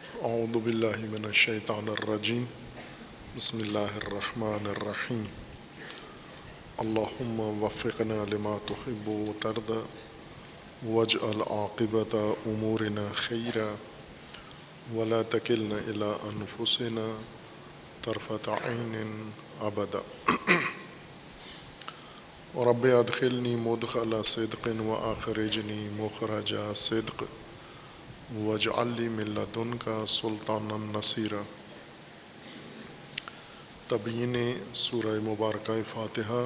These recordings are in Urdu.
اعوذ باللہ من الشیطان الرجیم بسم اللہ الرحمن الرحیم اللہم وفقنا لما تحب وترضى واجعل عاقبۃ امورنا خیرا ولا تکلنا الی انفسنا طرفۃ عین ابدا رب ادخلنی مدخل صدق واخرجنی مخرج صدق واجعل لی من لدنک سلطانا نصیرا۔ تبیین سورہ مبارکہ فاتحہ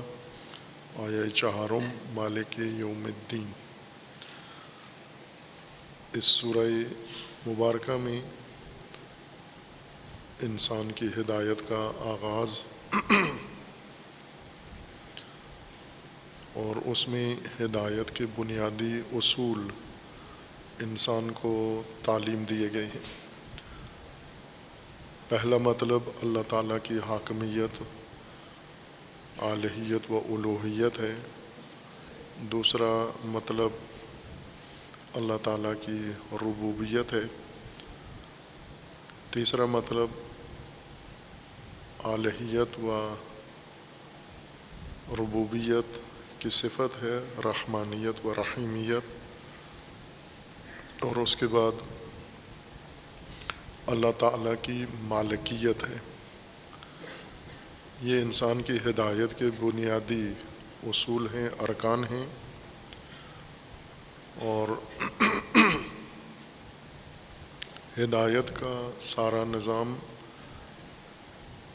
آیہ چہارم مالک یوم الدین۔ اس سورہ مبارکہ میں انسان کی ہدایت کا آغاز اور اس میں ہدایت کے بنیادی اصول انسان کو تعلیم دیے گئے ہیں۔ پہلا مطلب اللہ تعالیٰ کی حاکمیت، الہیت و الوہیت ہے۔ دوسرا مطلب اللہ تعالیٰ کی ربوبیت ہے۔ تیسرا مطلب الہیت و ربوبیت کی صفت ہے رحمانیت و رحیمیت، اور اس کے بعد اللہ تعالیٰ کی مالکیت ہے۔ یہ انسان کی ہدایت کے بنیادی اصول ہیں، ارکان ہیں، اور ہدایت کا سارا نظام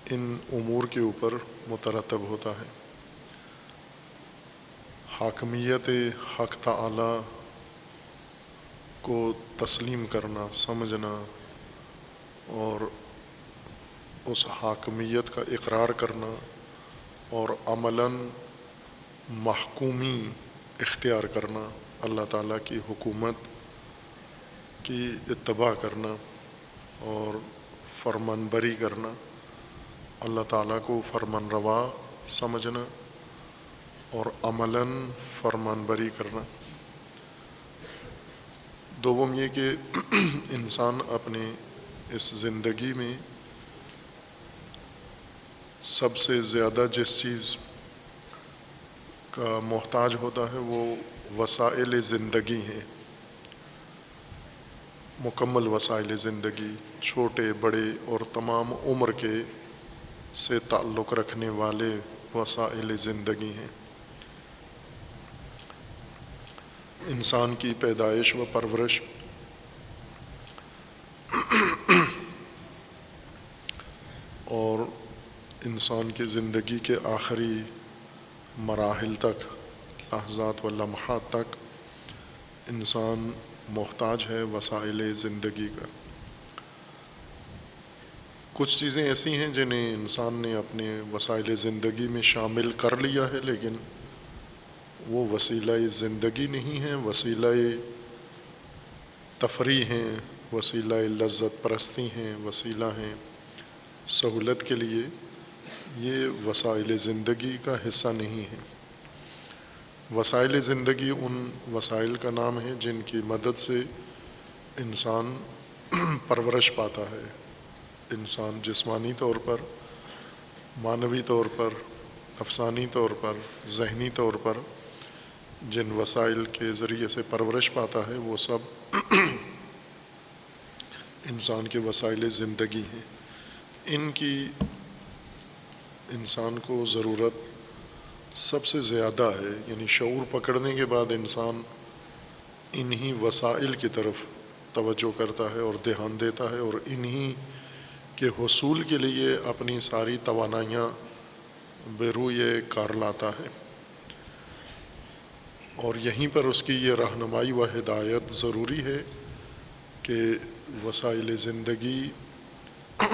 ان امور کے اوپر مترتب ہوتا ہے۔ حاکمیت حق تعالیٰ کو تسلیم کرنا، سمجھنا، اور اس حاکمیت کا اقرار کرنا، اور عملاً محکومی اختیار کرنا، اللہ تعالیٰ کی حکومت کی اتباع کرنا اور فرمان بری کرنا، اللہ تعالیٰ کو فرمان روا سمجھنا اور عملاً فرمان بری کرنا۔ دوم یہ کہ انسان اپنے اس زندگی میں سب سے زیادہ جس چیز کا محتاج ہوتا ہے وہ وسائل زندگی ہیں، مکمل وسائل زندگی، چھوٹے بڑے اور تمام عمر کے سے تعلق رکھنے والے وسائل زندگی ہیں۔ انسان کی پیدائش و پرورش، اور انسان کی زندگی کے آخری مراحل تک، لحظات و لمحات تک انسان محتاج ہے وسائل زندگی کا۔ کچھ چیزیں ایسی ہیں جنہیں انسان نے اپنے وسائل زندگی میں شامل کر لیا ہے، لیکن وہ وسیلہ زندگی نہیں ہیں، وسیلہ تفریح ہیں، وسیلہ لذت پرستی ہیں، وسیلہ ہیں سہولت کے لیے۔ یہ وسائل زندگی کا حصہ نہیں ہے۔ وسائل زندگی ان وسائل کا نام ہے جن کی مدد سے انسان پرورش پاتا ہے۔ انسان جسمانی طور پر، معنوی طور پر، نفسانی طور پر، ذہنی طور پر جن وسائل کے ذریعے سے پرورش پاتا ہے وہ سب انسان کے وسائل زندگی ہیں۔ ان کی انسان کو ضرورت سب سے زیادہ ہے، یعنی شعور پکڑنے کے بعد انسان انہی وسائل کی طرف توجہ کرتا ہے اور دھیان دیتا ہے، اور انہی کے حصول کے لیے اپنی ساری توانائیاں بیروئے کار لاتا ہے، اور یہیں پر اس کی یہ رہنمائی و ہدایت ضروری ہے کہ وسائل زندگی،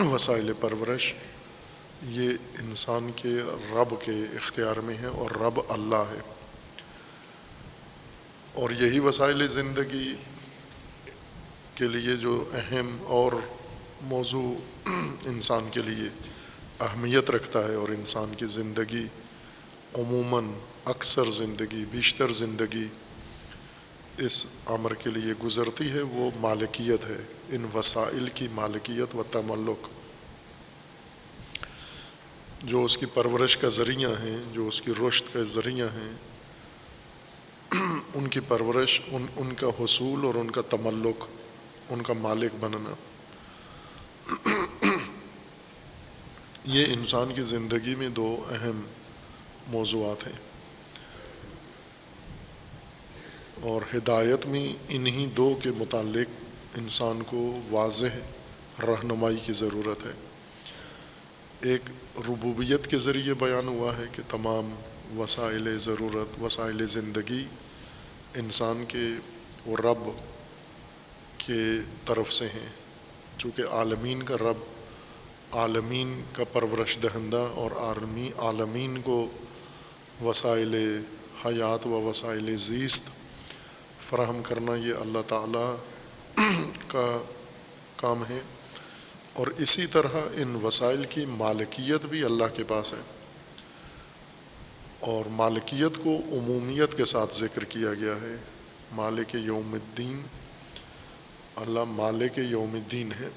وسائل پرورش یہ انسان کے رب کے اختیار میں ہے، اور رب اللہ ہے، اور یہی وسائل زندگی کے لیے جو اہم اور موضوع انسان کے لیے اہمیت رکھتا ہے، اور انسان کی زندگی عموماً، اکثر زندگی، بیشتر زندگی اس امر کے لیے گزرتی ہے وہ مالکیت ہے، ان وسائل کی مالکیت و تملک، جو اس کی پرورش کا ذریعہ ہیں، جو اس کی رشد کا ذریعہ ہیں، ان کی پرورش، ان کا حصول اور ان کا تملک، ان کا مالک بننا، یہ انسان کی زندگی میں دو اہم موضوعات ہیں، اور ہدایت میں انہی دو کے متعلق انسان کو واضح رہنمائی کی ضرورت ہے۔ ایک ربوبیت کے ذریعے بیان ہوا ہے کہ تمام وسائل ضرورت، وسائل زندگی انسان کے وہ رب کے طرف سے ہیں، چونکہ عالمین کا رب عالمین کا پرورش دہندہ اور عالمین کو وسائل حیات و وسائل زیست فراہم کرنا یہ اللہ تعالیٰ کا کام ہے، اور اسی طرح ان وسائل کی مالکیت بھی اللہ کے پاس ہے، اور مالکیت کو عمومیت کے ساتھ ذکر کیا گیا ہے۔ مالک یوم الدین، اللہ مالک یوم الدین ہے۔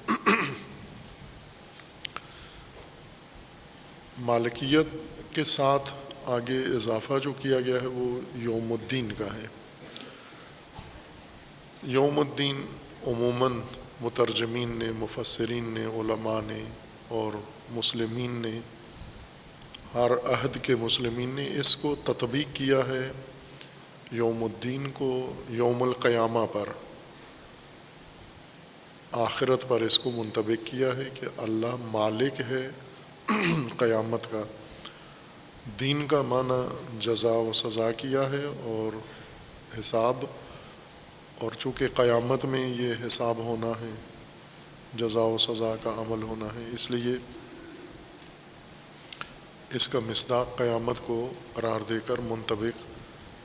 مالکیت کے ساتھ آگے اضافہ جو کیا گیا ہے وہ یوم الدین کا ہے۔ یوم الدین عموماً مترجمین نے، مفسرین نے، علماء نے اور مسلمین نے، ہر عہد کے مسلمین نے اس کو تطبیق کیا ہے، یوم الدین کو یوم القیامہ پر، آخرت پر اس کو منطبق کیا ہے کہ اللہ مالک ہے قیامت کا۔ دین کا معنی جزا و سزا کیا ہے اور حساب، اور چونکہ قیامت میں یہ حساب ہونا ہے، جزا و سزا کا عمل ہونا ہے، اس لیے اس کا مصداق قیامت کو قرار دے کر منطبق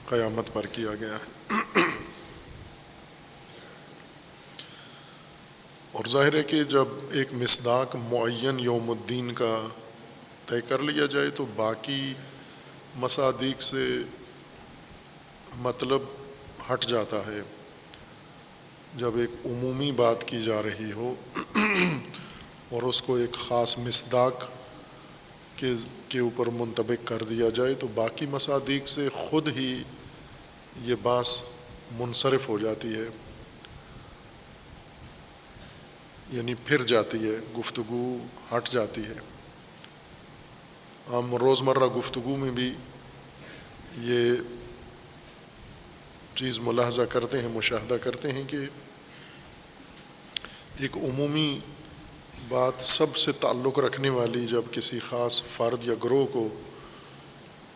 قیامت پر کیا گیا ہے۔ اور ظاہر ہے کہ جب ایک مصداق معین یوم الدین کا طے کر لیا جائے تو باقی مصادیق سے مطلب ہٹ جاتا ہے۔ جب ایک عمومی بات کی جا رہی ہو اور اس کو ایک خاص مصداق کے اوپر منطبق کر دیا جائے تو باقی مصادیق سے خود ہی یہ بات منصرف ہو جاتی ہے، یعنی پھر جاتی ہے، گفتگو ہٹ جاتی ہے۔ ہم روزمرہ گفتگو میں بھی یہ چیز ملاحظہ کرتے ہیں، مشاہدہ کرتے ہیں کہ ایک عمومی بات سب سے تعلق رکھنے والی جب کسی خاص فرد یا گروہ کو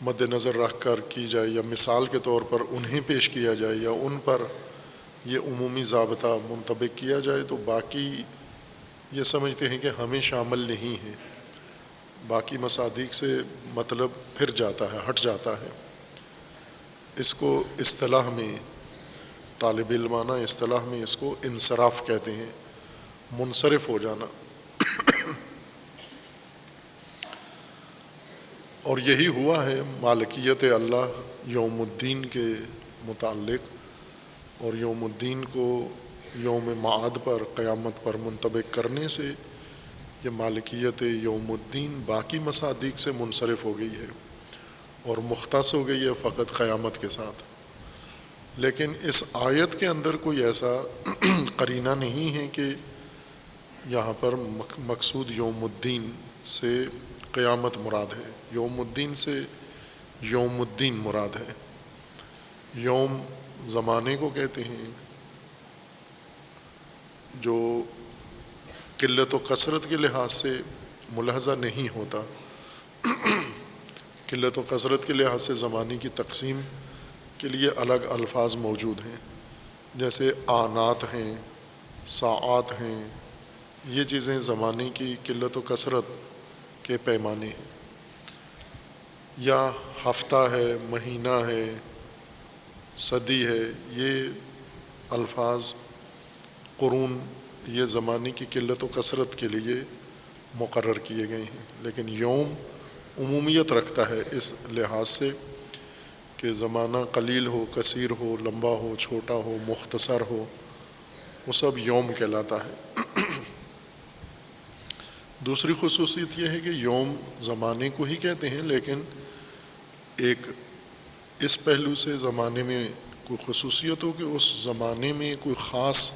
مد نظر رکھ کر کی جائے، یا مثال کے طور پر انہیں پیش کیا جائے یا ان پر یہ عمومی ضابطہ منطبق کیا جائے تو باقی یہ سمجھتے ہیں کہ ہمیں شامل نہیں ہے، باقی مصادیق سے مطلب پھر جاتا ہے، ہٹ جاتا ہے۔ اس کو اصطلاح میں، طالب علمانہ اصطلاح میں اس کو انصراف کہتے ہیں، منصرف ہو جانا۔ اور یہی ہوا ہے مالکیت اللہ یوم الدین کے متعلق، اور یوم الدین کو یوم معاد پر، قیامت پر منطبق کرنے سے یہ مالکیت یوم الدین باقی مصادیق سے منصرف ہو گئی ہے اور مختص ہو گئی ہے فقط قیامت کے ساتھ۔ لیکن اس آیت کے اندر کوئی ایسا قرینہ نہیں ہے کہ یہاں پر مقصود یوم الدین سے قیامت مراد ہے، یوم الدین سے یوم الدین مراد ہے۔ یوم زمانے کو کہتے ہیں جو قلت و کثرت کے لحاظ سے ملاحظہ نہیں ہوتا، قلت و کثرت کے لحاظ سے زمانے کی تقسیم کے لیے الگ الفاظ موجود ہیں، جیسے آنات ہیں، ساعات ہیں، یہ چیزیں زمانے کی قلت و کثرت کے پیمانے ہیں، یا ہفتہ ہے، مہینہ ہے، صدی ہے، یہ الفاظ قرون یہ زمانے کی قلت و کثرت کے لیے مقرر کیے گئے ہیں۔ لیکن یوم عمومیت رکھتا ہے اس لحاظ سے کہ زمانہ قلیل ہو، کثیر ہو، لمبا ہو، چھوٹا ہو، مختصر ہو، وہ سب یوم کہلاتا ہے۔ دوسری خصوصیت یہ ہے کہ یوم زمانے کو ہی کہتے ہیں، لیکن ایک اس پہلو سے زمانے میں کوئی خصوصیت ہو کہ اس زمانے میں کوئی خاص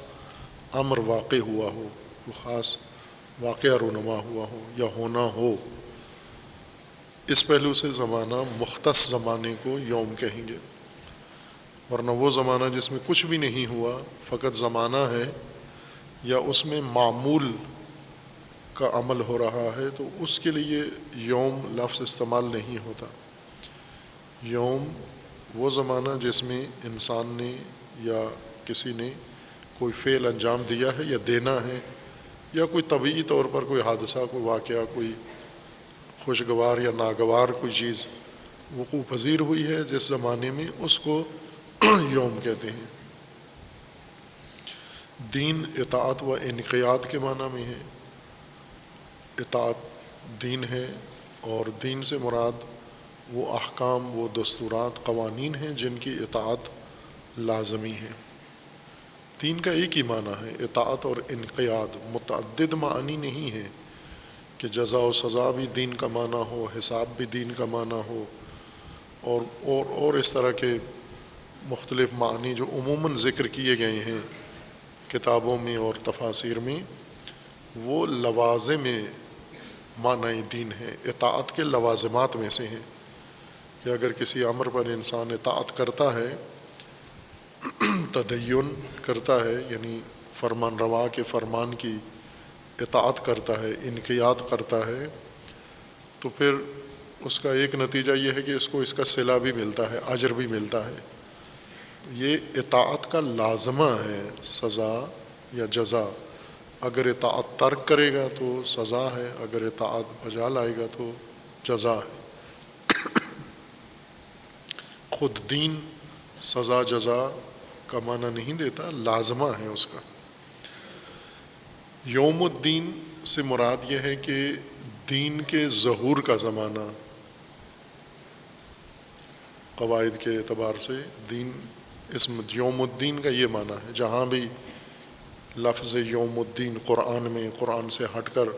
امر واقع ہوا ہو، کوئی خاص واقعہ رونما ہوا ہو یا ہونا ہو، اس پہلو سے زمانہ مختص زمانے کو یوم کہیں گے۔ ورنہ وہ زمانہ جس میں کچھ بھی نہیں ہوا، فقط زمانہ ہے یا اس میں معمول کا عمل ہو رہا ہے، تو اس کے لیے یوم لفظ استعمال نہیں ہوتا۔ یوم وہ زمانہ جس میں انسان نے یا کسی نے کوئی فعل انجام دیا ہے یا دینا ہے، یا کوئی طبعی طور پر کوئی حادثہ، کوئی واقعہ، کوئی خوشگوار یا ناگوار کوئی چیز وقوع پذیر ہوئی ہے جس زمانے میں، اس کو یوم کہتے ہیں۔ دین اطاعت و انقیاد کے معنی میں ہے۔ اطاعت دین ہے، اور دین سے مراد وہ احکام، وہ دستورات، قوانین ہیں جن کی اطاعت لازمی ہے۔ دین کا ایک ہی معنی ہے، اطاعت اور انقیاد، متعدد معنی نہیں ہے کہ جزا و سزا بھی دین کا معنی ہو، حساب بھی دین کا معنی ہو، اور اس طرح کے مختلف معنی جو عموماً ذکر کیے گئے ہیں کتابوں میں اور تفاسیر میں، وہ لوازم معنی دین ہے، اطاعت کے لوازمات میں سے ہیں کہ اگر کسی امر پر انسان اطاعت کرتا ہے، تدین کرتا ہے، یعنی فرمان روا کے فرمان کی اطاعت کرتا ہے، انقیاد کرتا ہے، تو پھر اس کا ایک نتیجہ یہ ہے کہ اس کو اس کا صلہ بھی ملتا ہے، اجر بھی ملتا ہے۔ یہ اطاعت کا لازمہ ہے، سزا یا جزا۔ اگر اطاعت ترک کرے گا تو سزا ہے، اگر اطاعت بجا لائے گا تو جزا ہے۔ خود دین سزا جزا کا معنی نہیں دیتا، لازمہ ہے اس کا۔ یوم الدین سے مراد یہ ہے کہ دین کے ظہور کا زمانہ، قواعد کے اعتبار سے دین، اسم یوم الدین کا یہ معنی ہے۔ جہاں بھی لفظ یوم الدین قرآن میں قرآن سے ہٹ کر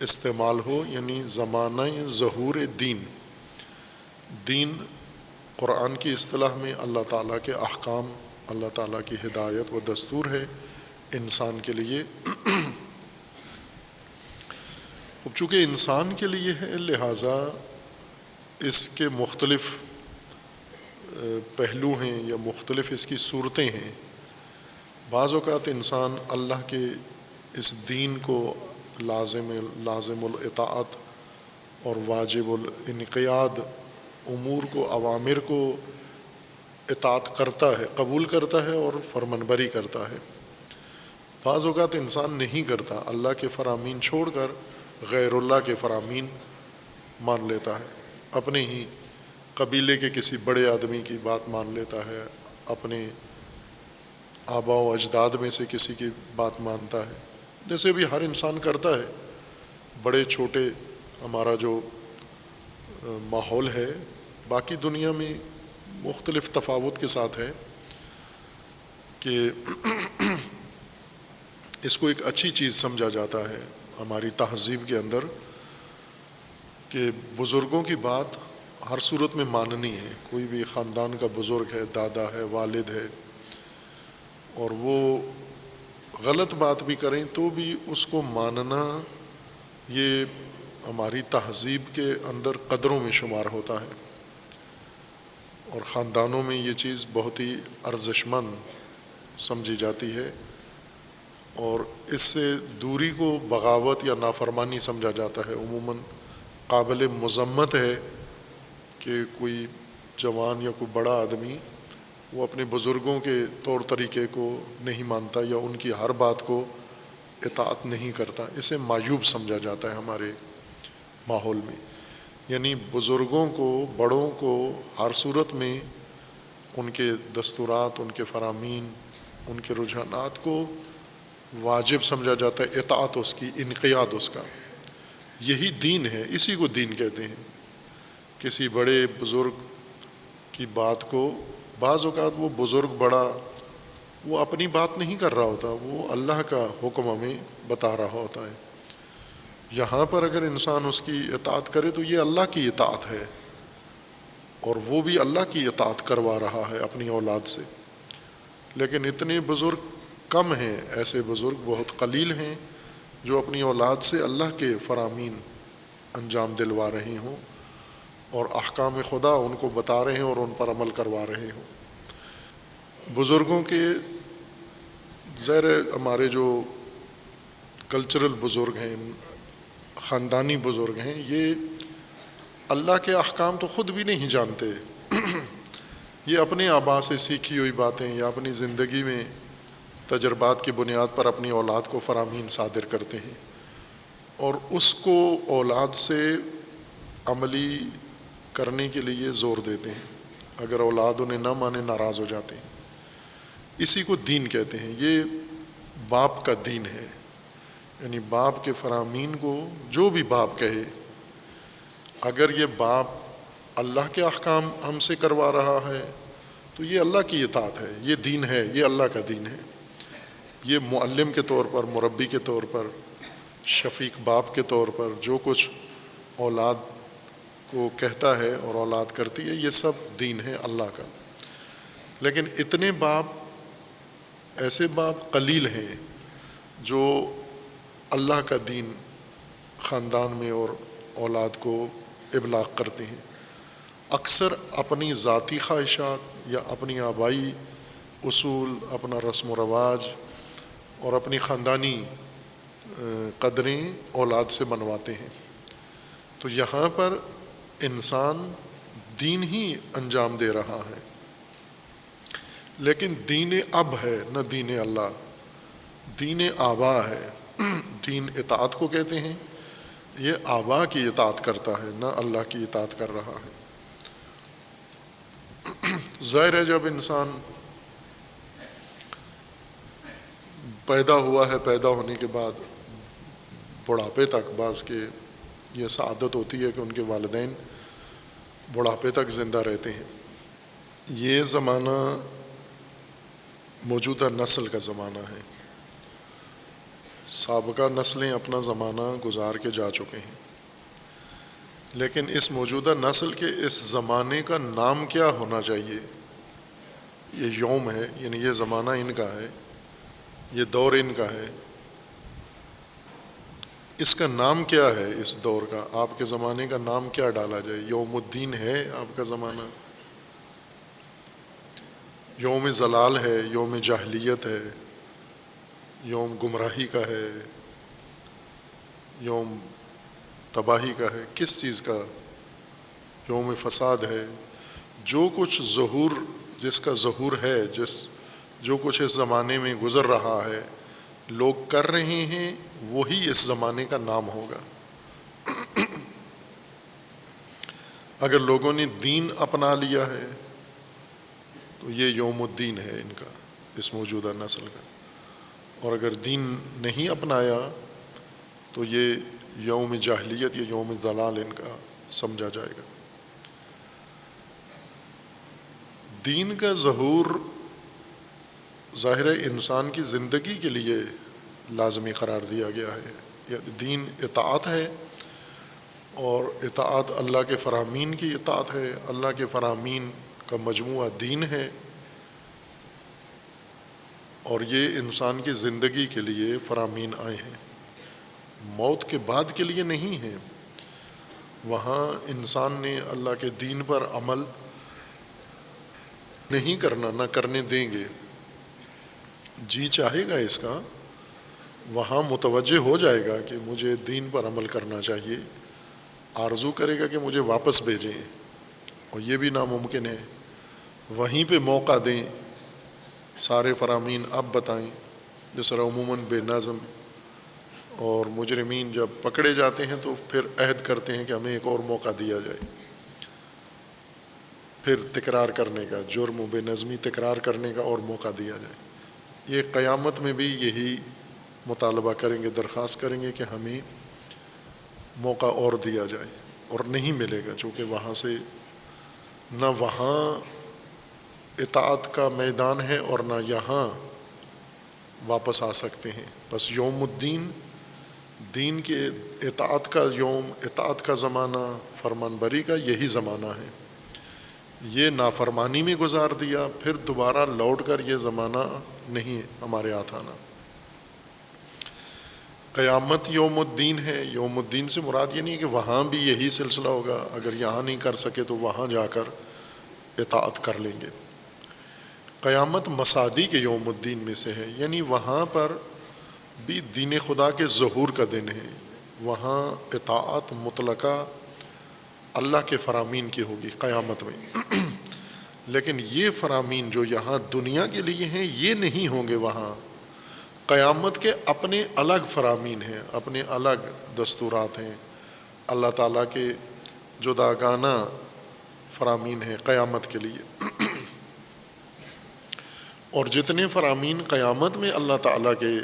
استعمال ہو، یعنی زمانہ ظہور دین۔ دین قرآن کی اصطلاح میں اللہ تعالیٰ کے احکام، اللہ تعالیٰ کی ہدایت و دستور ہے انسان کے لیے۔ اب چونکہ انسان کے لیے ہے، لہٰذا اس کے مختلف پہلو ہیں یا مختلف اس کی صورتیں ہیں۔ بعض اوقات انسان اللہ کے اس دین کو لازم الاطاعت اور واجب الانقیاد امور کو، اوامر کو اطاعت کرتا ہے، قبول کرتا ہے اور فرمانبری کرتا ہے۔ بعض اوقات انسان نہیں کرتا، اللہ کے فرامین چھوڑ کر غیر اللہ کے فرامین مان لیتا ہے، اپنے ہی قبیلے کے کسی بڑے آدمی کی بات مان لیتا ہے، اپنے آبا و اجداد میں سے کسی کی بات مانتا ہے، جیسے بھی ہر انسان کرتا ہے۔ بڑے چھوٹے ہمارا جو ماحول ہے باقی دنیا میں مختلف تفاوت کے ساتھ ہے کہ اس کو ایک اچھی چیز سمجھا جاتا ہے ہماری تہذیب کے اندر کہ بزرگوں کی بات ہر صورت میں ماننی ہے۔ کوئی بھی خاندان کا بزرگ ہے، دادا ہے، والد ہے، اور وہ غلط بات بھی کریں تو بھی اس کو ماننا، یہ ہماری تہذیب کے اندر قدروں میں شمار ہوتا ہے، اور خاندانوں میں یہ چیز بہت ہی ارزش مند سمجھی جاتی ہے، اور اس سے دوری کو بغاوت یا نافرمانی سمجھا جاتا ہے۔ عموماً قابل مذمت ہے کہ کوئی جوان یا کوئی بڑا آدمی وہ اپنے بزرگوں کے طور طریقے کو نہیں مانتا یا ان کی ہر بات کو اطاعت نہیں کرتا، اسے معیوب سمجھا جاتا ہے ہمارے ماحول میں۔ یعنی بزرگوں کو، بڑوں کو ہر صورت میں ان کے دستورات، ان کے فرامین، ان کے رجحانات کو واجب سمجھا جاتا ہے، اطاعت اس کی، انقیاد اس کا۔ یہی دین ہے، اسی کو دین کہتے ہیں۔ کسی بڑے بزرگ کی کی بات کو، بعض اوقات وہ بزرگ بڑا وہ اپنی بات نہیں کر رہا ہوتا، وہ اللہ کا حکم ہمیں بتا رہا ہوتا ہے. یہاں پر اگر انسان اس کی اطاعت کرے تو یہ اللہ کی اطاعت ہے، اور وہ بھی اللہ کی اطاعت کروا رہا ہے اپنی اولاد سے. لیکن اتنے بزرگ کم ہیں، ایسے بزرگ بہت قلیل ہیں جو اپنی اولاد سے اللہ کے فرامین انجام دلوا رہے ہوں اور احکام خدا ان کو بتا رہے ہیں اور ان پر عمل کروا رہے ہوں. بزرگوں کے ظاہر ہمارے جو کلچرل بزرگ ہیں، خاندانی بزرگ ہیں، یہ اللہ کے احکام تو خود بھی نہیں جانتے. یہ اپنے آباء سے سیکھی ہوئی باتیں یا اپنی زندگی میں تجربات کی بنیاد پر اپنی اولاد کو فرامین صادر کرتے ہیں اور اس کو اولاد سے عملی کرنے کے لیے زور دیتے ہیں. اگر اولاد انہیں نہ مانے ناراض ہو جاتے ہیں. اسی کو دین کہتے ہیں. یہ باپ کا دین ہے، یعنی باپ کے فرامین کو جو بھی باپ کہے، اگر یہ باپ اللہ کے احکام ہم سے کروا رہا ہے تو یہ اللہ کی اطاعت ہے، یہ دین ہے، یہ اللہ کا دین ہے. یہ معلم کے طور پر، مربی کے طور پر، شفیق باپ کے طور پر جو کچھ اولاد کو کہتا ہے اور اولاد کرتی ہے، یہ سب دین ہے اللہ کا. لیکن اتنے باپ، ایسے باپ قلیل ہیں جو اللہ کا دین خاندان میں اور اولاد کو ابلاغ کرتے ہیں. اکثر اپنی ذاتی خواہشات یا اپنی آبائی اصول، اپنا رسم و رواج اور اپنی خاندانی قدریں اولاد سے منواتے ہیں. تو یہاں پر انسان دین ہی انجام دے رہا ہے، لیکن دین اب ہے نہ دین اللہ، دین آبا ہے. دین اطاعت کو کہتے ہیں، یہ آبا کی اطاعت کرتا ہے نہ اللہ کی اطاعت کر رہا ہے. ظاہر ہے جب انسان پیدا ہوا ہے، پیدا ہونے کے بعد بڑھاپے تک، بعض کے یہ سعادت ہوتی ہے کہ ان کے والدین بڑھاپے تک زندہ رہتے ہیں. یہ زمانہ موجودہ نسل کا زمانہ ہے. سابقہ نسلیں اپنا زمانہ گزار کے جا چکے ہیں، لیکن اس موجودہ نسل کے اس زمانے کا نام کیا ہونا چاہیے؟ یہ یوم ہے، یعنی یہ زمانہ ان کا ہے، یہ دور ان کا ہے. اس کا نام کیا ہے؟ اس دور کا، آپ کے زمانے کا نام کیا ڈالا جائے؟ یوم الدین ہے آپ کا زمانہ، یوم زلال ہے، یوم جاہلیت ہے، یوم گمراہی کا ہے، یوم تباہی کا ہے، کس چیز کا؟ یوم فساد ہے. جو کچھ ظہور، جس کا ظہور ہے، جو کچھ اس زمانے میں گزر رہا ہے، لوگ کر رہے ہیں، وہی اس زمانے کا نام ہوگا. اگر لوگوں نے دین اپنا لیا ہے تو یہ یوم الدین ہے ان کا، اس موجودہ نسل کا. اور اگر دین نہیں اپنایا تو یہ یوم جاہلیت یا یوم ضلال ان کا سمجھا جائے گا. دین کا ظہور ظاہر انسان کی زندگی کے لیے لازمی قرار دیا گیا ہے. دین اطاعت ہے، اور اطاعت اللہ کے فرامین کی اطاعت ہے. اللہ کے فرامین کا مجموعہ دین ہے، اور یہ انسان کی زندگی کے لیے فرامین آئے ہیں، موت کے بعد کے لیے نہیں ہیں. وہاں انسان نے اللہ کے دین پر عمل نہیں کرنا، نہ کرنے دیں گے. جی چاہے گا اس کا، وہاں متوجہ ہو جائے گا کہ مجھے دین پر عمل کرنا چاہیے، آرزو کرے گا کہ مجھے واپس بھیجیں، اور یہ بھی ناممکن ہے. وہیں پہ موقع دیں، سارے فرامین اب بتائیں. جس طرح عموماً بے نظم اور مجرمین جب پکڑے جاتے ہیں تو پھر عہد کرتے ہیں کہ ہمیں ایک اور موقع دیا جائے، پھر تکرار کرنے کا، جرم و بے نظمی تکرار کرنے کا اور موقع دیا جائے. یہ قیامت میں بھی یہی مطالبہ کریں گے، درخواست کریں گے کہ ہمیں موقع اور دیا جائے، اور نہیں ملے گا، چونکہ وہاں سے نہ وہاں اطاعت کا میدان ہے اور نہ یہاں واپس آ سکتے ہیں. بس یوم الدین، دین کے اطاعت کا یوم، اطاعت کا زمانہ، فرمان بری کا یہی زمانہ ہے. یہ نافرمانی میں گزار دیا، پھر دوبارہ لوٹ کر یہ زمانہ نہیں ہمارے ہاتھ آنا. قیامت یوم الدین ہے. یوم الدین سے مراد یہ نہیں کہ وہاں بھی یہی سلسلہ ہوگا، اگر یہاں نہیں کر سکے تو وہاں جا کر اطاعت کر لیں گے. قیامت مسادی کے یوم الدین میں سے ہے، یعنی وہاں پر بھی دین خدا کے ظہور کا دن ہے. وہاں اطاعت مطلقہ اللہ کے فرامین کی ہوگی قیامت میں. لیکن یہ فرامین جو یہاں دنیا کے لیے ہیں یہ نہیں ہوں گے. وہاں قیامت کے اپنے الگ فرامین ہیں، اپنے الگ دستورات ہیں، اللہ تعالیٰ کے جداگانہ فرامین ہیں قیامت کے لیے. اور جتنے فرامین قیامت میں اللہ تعالیٰ کے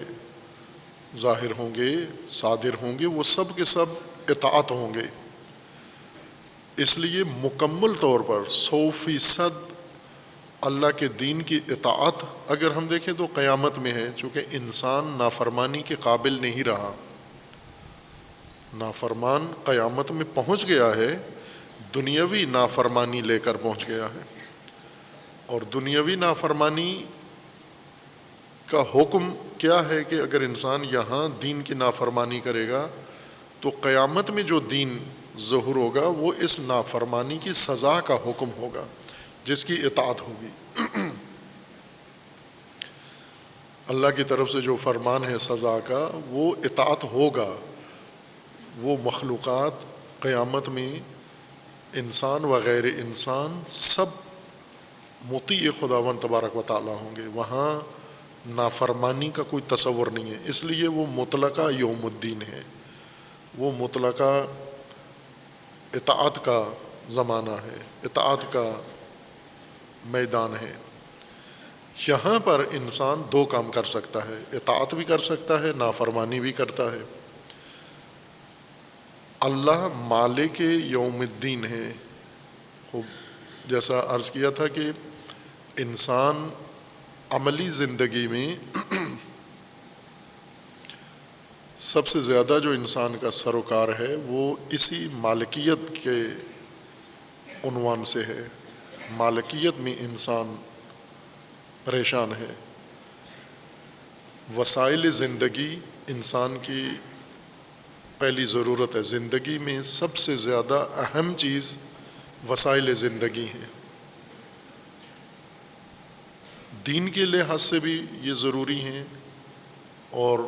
ظاہر ہوں گے، صادر ہوں گے، وہ سب کے سب اطاعت ہوں گے. اس لیے مکمل طور پر 100% اللہ کے دین کی اطاعت اگر ہم دیکھیں تو قیامت میں ہے، چونکہ انسان نافرمانی کے قابل نہیں رہا. نافرمان قیامت میں پہنچ گیا ہے، دنیاوی نافرمانی لے کر پہنچ گیا ہے. اور دنیاوی نافرمانی کا حکم کیا ہے کہ اگر انسان یہاں دین کی نافرمانی کرے گا تو قیامت میں جو دین ظہور ہوگا وہ اس نافرمانی کی سزا کا حکم ہوگا جس کی اطاعت ہوگی. اللہ کی طرف سے جو فرمان ہے سزا کا وہ اطاعت ہوگا. وہ مخلوقات قیامت میں انسان و غیر انسان سب مطیع خداوند تبارک و تعالیٰ ہوں گے. وہاں نافرمانی کا کوئی تصور نہیں ہے. اس لیے وہ مطلقہ یوم الدین ہے، وہ مطلقہ اطاعت کا زمانہ ہے، اطاعت کا میدان ہے. یہاں پر انسان دو کام کر سکتا ہے، اطاعت بھی کر سکتا ہے، نافرمانی بھی کرتا ہے. اللہ مالک یوم الدین ہے. خوب جیسا عرض کیا تھا کہ انسان عملی زندگی میں سب سے زیادہ جو انسان کا سروکار ہے وہ اسی مالکیت کے عنوان سے ہے. مالکیت میں انسان پریشان ہے. وسائل زندگی انسان کی پہلی ضرورت ہے. زندگی میں سب سے زیادہ اہم چیز وسائل زندگی ہیں. دین کے لحاظ سے بھی یہ ضروری ہیں اور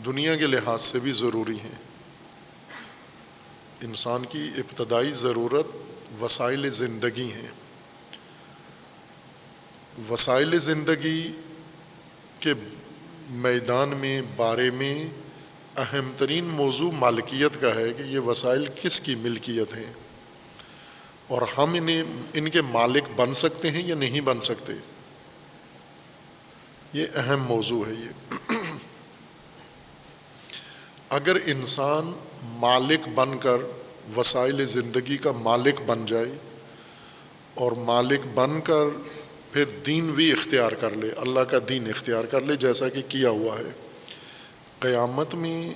دنیا کے لحاظ سے بھی ضروری ہیں. انسان کی ابتدائی ضرورت وسائل زندگی ہیں. وسائل زندگی کے میدان میں بارے میں اہم ترین موضوع مالکیت کا ہے کہ یہ وسائل کس کی ملکیت ہیں اور ہم ان کے مالک بن سکتے ہیں یا نہیں بن سکتے. یہ اہم موضوع ہے. یہ اگر انسان مالک بن کر وسائل زندگی کا مالک بن جائے اور مالک بن کر پھر دین بھی اختیار کر لے، اللہ کا دین اختیار کر لے جیسا کہ کیا ہوا ہے، قیامت میں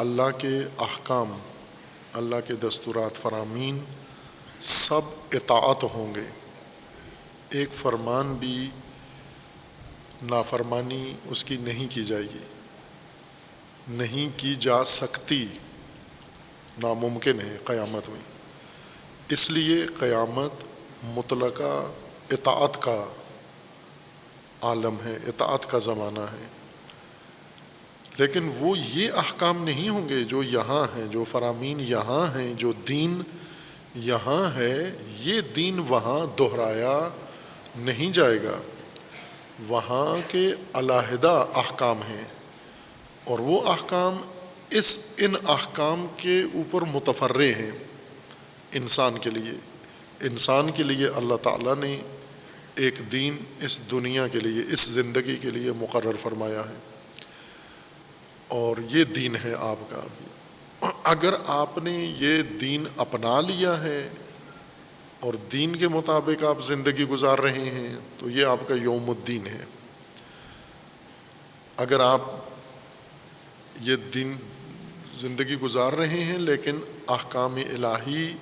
اللہ کے احکام، اللہ کے دستورات فرامین سب اطاعت ہوں گے. ایک فرمان بھی نافرمانی اس کی نہیں کی جائے گی، نہیں کی جا سکتی، ناممکن ہے قیامت میں. اس لیے قیامت مطلقہ اطاعت کا عالم ہے، اطاعت کا زمانہ ہے. لیکن وہ یہ احکام نہیں ہوں گے جو یہاں ہیں، جو فرامین یہاں ہیں، جو دین یہاں ہے، یہ دین وہاں دہرایا نہیں جائے گا. وہاں کے علیحدہ احکام ہیں اور وہ احکام ان احکام کے اوپر متفرع ہیں. انسان کے لیے، انسان کے لیے اللہ تعالیٰ نے ایک دین اس دنیا کے لیے، اس زندگی کے لیے مقرر فرمایا ہے اور یہ دین ہے آپ کا. اگر آپ نے یہ دین اپنا لیا ہے اور دین کے مطابق آپ زندگی گزار رہے ہیں تو یہ آپ کا یوم الدین ہے۔ اگر آپ یہ دین زندگی گزار رہے ہیں لیکن احکام الہی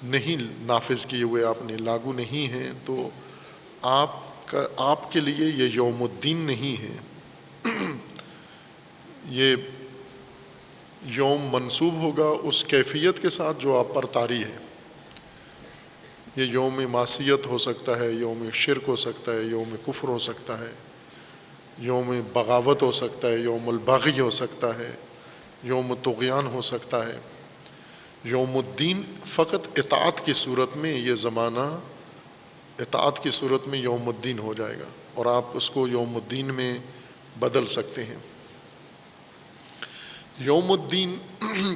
نہیں نافذ کیے ہوئے، آپ نے لاگو نہیں ہیں، تو آپ کے لیے یہ یوم الدین نہیں ہے۔ یہ یوم منسوب ہوگا اس کیفیت کے ساتھ جو آپ پر طاری ہے۔ یہ یوم معصیت ہو سکتا ہے، یوم شرک ہو سکتا ہے، یوم کفر ہو سکتا ہے، یوم بغاوت ہو سکتا ہے، یوم البغی ہو سکتا ہے، یوم طغیان ہو سکتا ہے۔ یوم الدین فقط اطاعت کی صورت میں، یہ زمانہ اطاعت کی صورت میں یوم الدین ہو جائے گا، اور آپ اس کو یوم الدین میں بدل سکتے ہیں۔ یوم الدین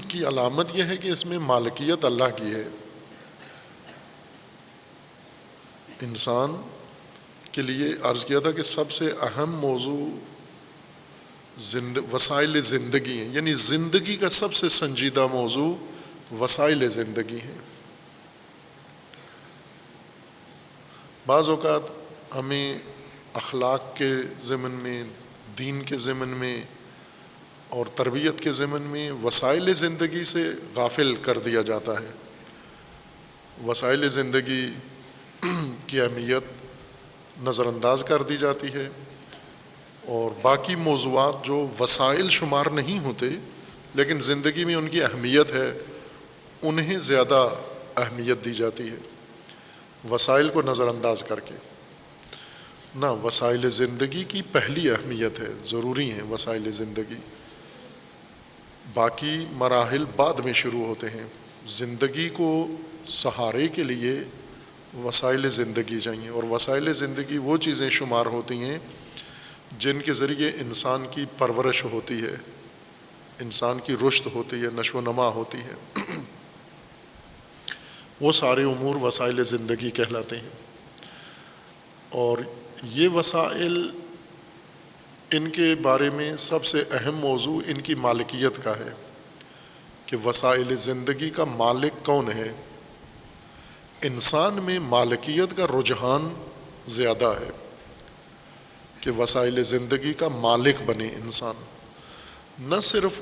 کی علامت یہ ہے کہ اس میں مالکیت اللہ کی ہے۔ انسان کے لیے عرض کیا تھا کہ سب سے اہم موضوع وسائل زندگی ہیں، یعنی زندگی کا سب سے سنجیدہ موضوع وسائل زندگی ہیں۔ بعض اوقات ہمیں اخلاق کے ضمن میں، دین کے ضمن میں اور تربیت کے ضمن میں وسائل زندگی سے غافل کر دیا جاتا ہے۔ وسائل زندگی کی اہمیت نظر انداز کر دی جاتی ہے، اور باقی موضوعات جو وسائل شمار نہیں ہوتے لیکن زندگی میں ان کی اہمیت ہے، انہیں زیادہ اہمیت دی جاتی ہے وسائل کو نظر انداز کر کے۔ نہ، وسائل زندگی کی پہلی اہمیت ہے، ضروری ہیں وسائل زندگی، باقی مراحل بعد میں شروع ہوتے ہیں۔ زندگی کو سہارے کے لیے وسائل زندگی چاہیے، اور وسائل زندگی وہ چیزیں شمار ہوتی ہیں جن کے ذریعے انسان کی پرورش ہوتی ہے، انسان کی رشد ہوتی ہے، نشو و نما ہوتی ہے۔ وہ سارے امور وسائل زندگی کہلاتے ہیں، اور یہ وسائل، ان کے بارے میں سب سے اہم موضوع ان کی مالکیت کا ہے کہ وسائل زندگی کا مالک کون ہے۔ انسان میں مالکیت کا رجحان زیادہ ہے کہ وسائل زندگی کا مالک بنے انسان، نہ صرف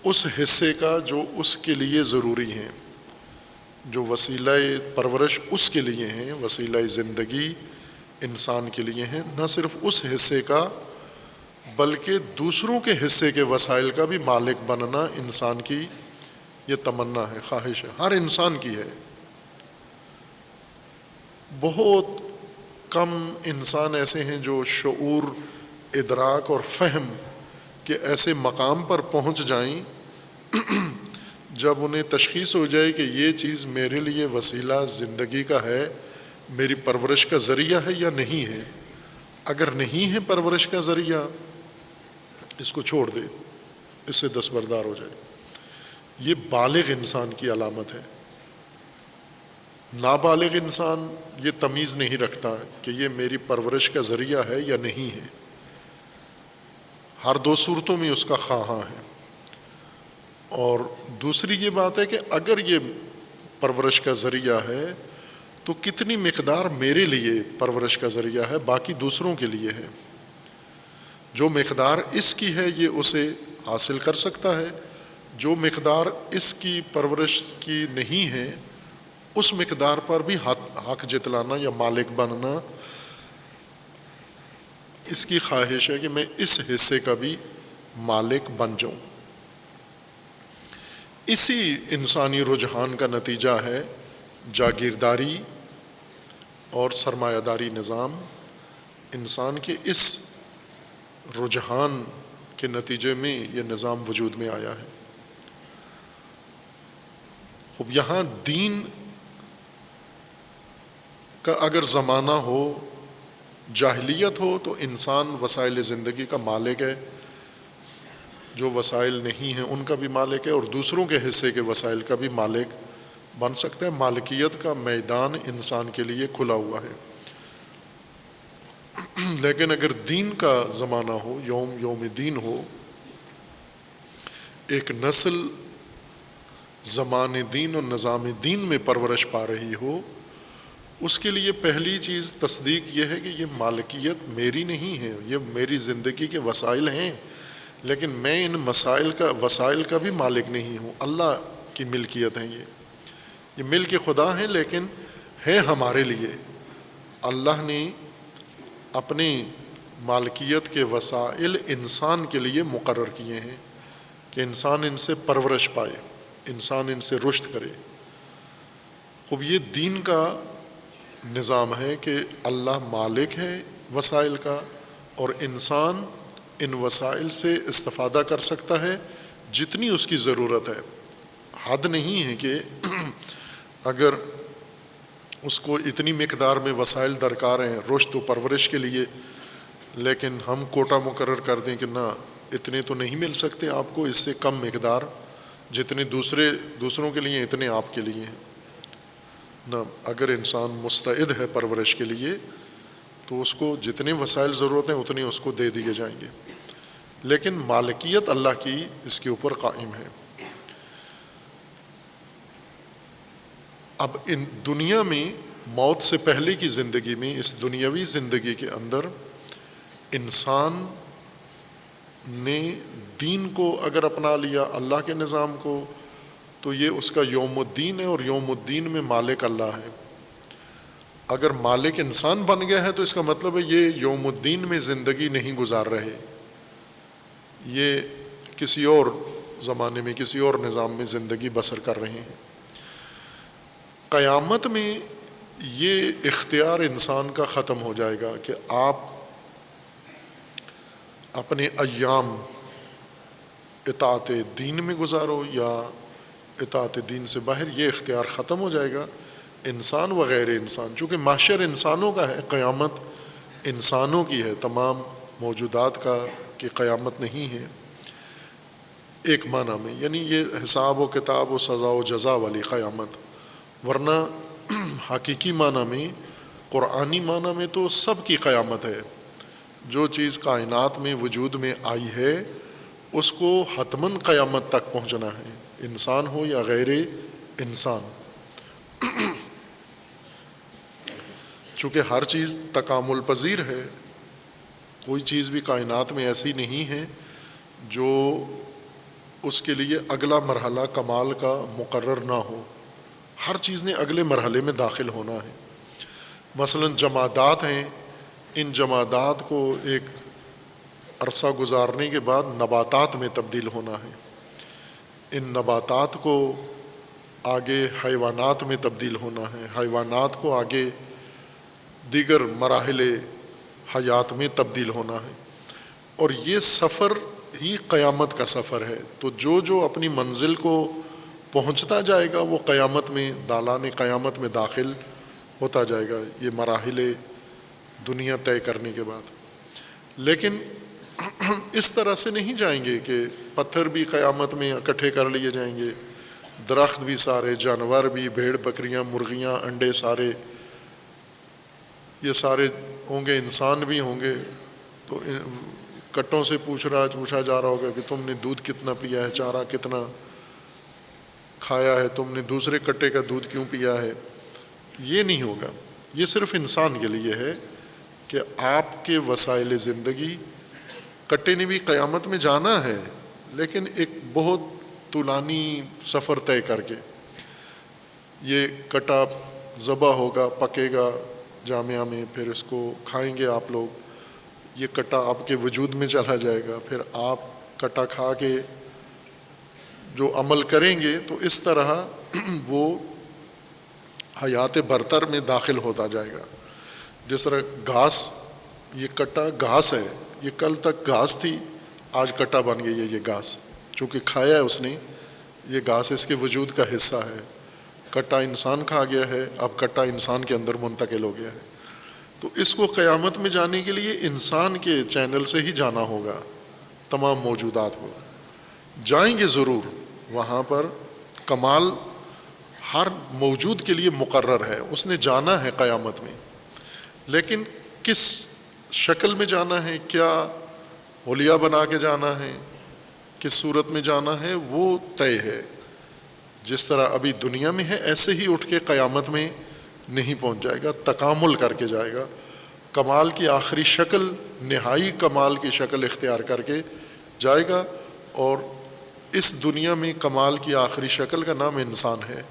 اس حصے کا جو اس کے لیے ضروری ہیں، جو وسیلہ پرورش اس کے لیے ہیں، وسیلہ زندگی انسان کے لیے ہیں، نہ صرف اس حصے کا بلکہ دوسروں کے حصے کے وسائل کا بھی مالک بننا انسان کی یہ تمنا ہے، خواہش ہے، ہر انسان کی ہے۔ بہت کم انسان ایسے ہیں جو شعور، ادراک اور فہم کے ایسے مقام پر پہنچ جائیں جب انہیں تشخیص ہو جائے کہ یہ چیز میرے لیے وسیلہ زندگی کا ہے، میری پرورش کا ذریعہ ہے یا نہیں ہے۔ اگر نہیں ہے پرورش کا ذریعہ، اس کو چھوڑ دے، اس سے دستبردار ہو جائے۔ یہ بالغ انسان کی علامت ہے۔ نابالغ انسان یہ تمیز نہیں رکھتا کہ یہ میری پرورش کا ذریعہ ہے یا نہیں ہے، ہر دو صورتوں میں اس کا خواہاں ہے۔ اور دوسری یہ بات ہے کہ اگر یہ پرورش کا ذریعہ ہے تو کتنی مقدار میرے لیے پرورش کا ذریعہ ہے، باقی دوسروں کے لیے ہے۔ جو مقدار اس کی ہے یہ اسے حاصل کر سکتا ہے، جو مقدار اس کی پرورش کی نہیں ہے اس مقدار پر بھی حق جتلانا یا مالک بننا اس کی خواہش ہے کہ میں اس حصے کا بھی مالک بن جاؤں۔ اسی انسانی رجحان کا نتیجہ ہے جاگیرداری اور سرمایہ داری نظام۔ انسان کے اس رجحان کے نتیجے میں یہ نظام وجود میں آیا ہے۔ خب یہاں دین کا اگر زمانہ ہو، جاہلیت ہو، تو انسان وسائل زندگی کا مالک ہے، جو وسائل نہیں ہیں ان کا بھی مالک ہے، اور دوسروں کے حصے کے وسائل کا بھی مالک بن سکتا ہے۔ مالکیت کا میدان انسان کے لیے کھلا ہوا ہے۔ لیکن اگر دین کا زمانہ ہو، یوم دین ہو، ایک نسل زمان دین اور نظام دین میں پرورش پا رہی ہو، اس کے لیے پہلی چیز تصدیق یہ ہے کہ یہ مالکیت میری نہیں ہے، یہ میری زندگی کے وسائل ہیں، لیکن میں ان وسائل کا بھی مالک نہیں ہوں، اللہ کی ملکیت ہے یہ ملک خدا ہیں، لیکن ہے ہمارے لیے۔ اللہ نے اپنی مالکیت کے وسائل انسان کے لیے مقرر کیے ہیں کہ انسان ان سے پرورش پائے، انسان ان سے رشد کرے۔ خوب یہ دین کا نظام ہے کہ اللہ مالک ہے وسائل کا، اور انسان ان وسائل سے استفادہ کر سکتا ہے جتنی اس کی ضرورت ہے۔ حد نہیں ہے کہ اگر اس کو اتنی مقدار میں وسائل درکار ہیں رشد و پرورش کے لیے، لیکن ہم کوٹا مقرر کر دیں کہ نہ اتنے تو نہیں مل سکتے آپ کو، اس سے کم مقدار، جتنے دوسروں کے لیے اتنے آپ کے لیے ہیں۔ نہ، اگر انسان مستعد ہے پرورش کے لیے تو اس کو جتنے وسائل ضرورت ہیں اتنے اس کو دے دیے جائیں گے، لیکن مالکیت اللہ کی اس کے اوپر قائم ہے۔ اب ان دنیا میں موت سے پہلے کی زندگی میں، اس دنیاوی زندگی کے اندر انسان نے دین کو اگر اپنا لیا، اللہ کے نظام کو، تو یہ اس کا یوم الدین ہے، اور یوم الدین میں مالک اللہ ہے۔ اگر مالک انسان بن گیا ہے تو اس کا مطلب ہے یہ یوم الدین میں زندگی نہیں گزار رہے، یہ کسی اور زمانے میں کسی اور نظام میں زندگی بسر کر رہے ہیں۔ قیامت میں یہ اختیار انسان کا ختم ہو جائے گا کہ آپ اپنے ایام اطاعت دین میں گزارو یا اطاعت دین سے باہر، یہ اختیار ختم ہو جائے گا۔ انسان و غیر انسان، چونکہ محشر انسانوں کا ہے، قیامت انسانوں کی ہے، تمام موجودات کا کہ قیامت نہیں ہے ایک معنی میں، یعنی یہ حساب و کتاب و سزا و جزا والی قیامت۔ ورنہ حقیقی معنی میں، قرآنی معنی میں تو سب کی قیامت ہے۔ جو چیز کائنات میں وجود میں آئی ہے اس کو حتماً قیامت تک پہنچنا ہے، انسان ہو یا غیر انسان، چونکہ ہر چیز تکامل پذیر ہے، کوئی چیز بھی کائنات میں ایسی نہیں ہے جو اس کے لیے اگلا مرحلہ کمال کا مقرر نہ ہو، ہر چیز نے اگلے مرحلے میں داخل ہونا ہے۔ مثلا جمادات ہیں، ان جمادات کو ایک عرصہ گزارنے کے بعد نباتات میں تبدیل ہونا ہے، ان نباتات کو آگے حیوانات میں تبدیل ہونا ہے، حیوانات کو آگے دیگر مراحل حیات میں تبدیل ہونا ہے، اور یہ سفر ہی قیامت کا سفر ہے۔ تو جو اپنی منزل کو پہنچتا جائے گا وہ قیامت میں، دالان قیامت میں داخل ہوتا جائے گا، یہ مراحل دنیا طے کرنے کے بعد۔ لیکن اس طرح سے نہیں جائیں گے کہ پتھر بھی قیامت میں اکٹھے کر لیے جائیں گے، درخت بھی سارے، جانور بھی، بھیڑ بکریاں، مرغیاں، انڈے سارے، یہ سارے ہوں گے، انسان بھی ہوں گے۔ تو کٹوں سے پوچھا جا رہا ہوگا کہ تم نے دودھ کتنا پیا ہے، چارہ کتنا کھایا ہے، تم نے دوسرے کٹے کا دودھ کیوں پیا ہے۔ یہ نہیں ہوگا، یہ صرف انسان کے لیے ہے کہ آپ کے وسائل زندگی، کٹے نے بھی قیامت میں جانا ہے لیکن ایک بہت طولانی سفر طے کر کے۔ یہ کٹا ذبح ہوگا، پکے گا جامعہ میں، پھر اس کو کھائیں گے آپ لوگ، یہ کٹا آپ کے وجود میں چلا جائے گا، پھر آپ کٹا کھا کے جو عمل کریں گے تو اس طرح وہ حیات برتر میں داخل ہوتا جائے گا۔ جس طرح گھاس، یہ کٹا گھاس ہے، یہ کل تک گھاس تھی، آج کٹا بن گئی ہے یہ گھاس، چونکہ کھایا ہے اس نے، یہ گھاس اس کے وجود کا حصہ ہے۔ کٹا انسان کھا گیا ہے، اب کٹا انسان کے اندر منتقل ہو گیا ہے۔ تو اس کو قیامت میں جانے کے لیے انسان کے چینل سے ہی جانا ہوگا، تمام موجودات کو جائیں گے ضرور، وہاں پر کمال ہر موجود کے لیے مقرر ہے، اس نے جانا ہے قیامت میں، لیکن کس شکل میں جانا ہے، کیا حلیہ بنا کے جانا ہے، کس صورت میں جانا ہے، وہ طے ہے۔ جس طرح ابھی دنیا میں ہے ایسے ہی اٹھ کے قیامت میں نہیں پہنچ جائے گا، تکامل کر کے جائے گا، کمال کی آخری شکل، نہائی کمال کی شکل اختیار کر کے جائے گا۔ اور اس دنیا میں کمال کی آخری شکل کا نام انسان ہے۔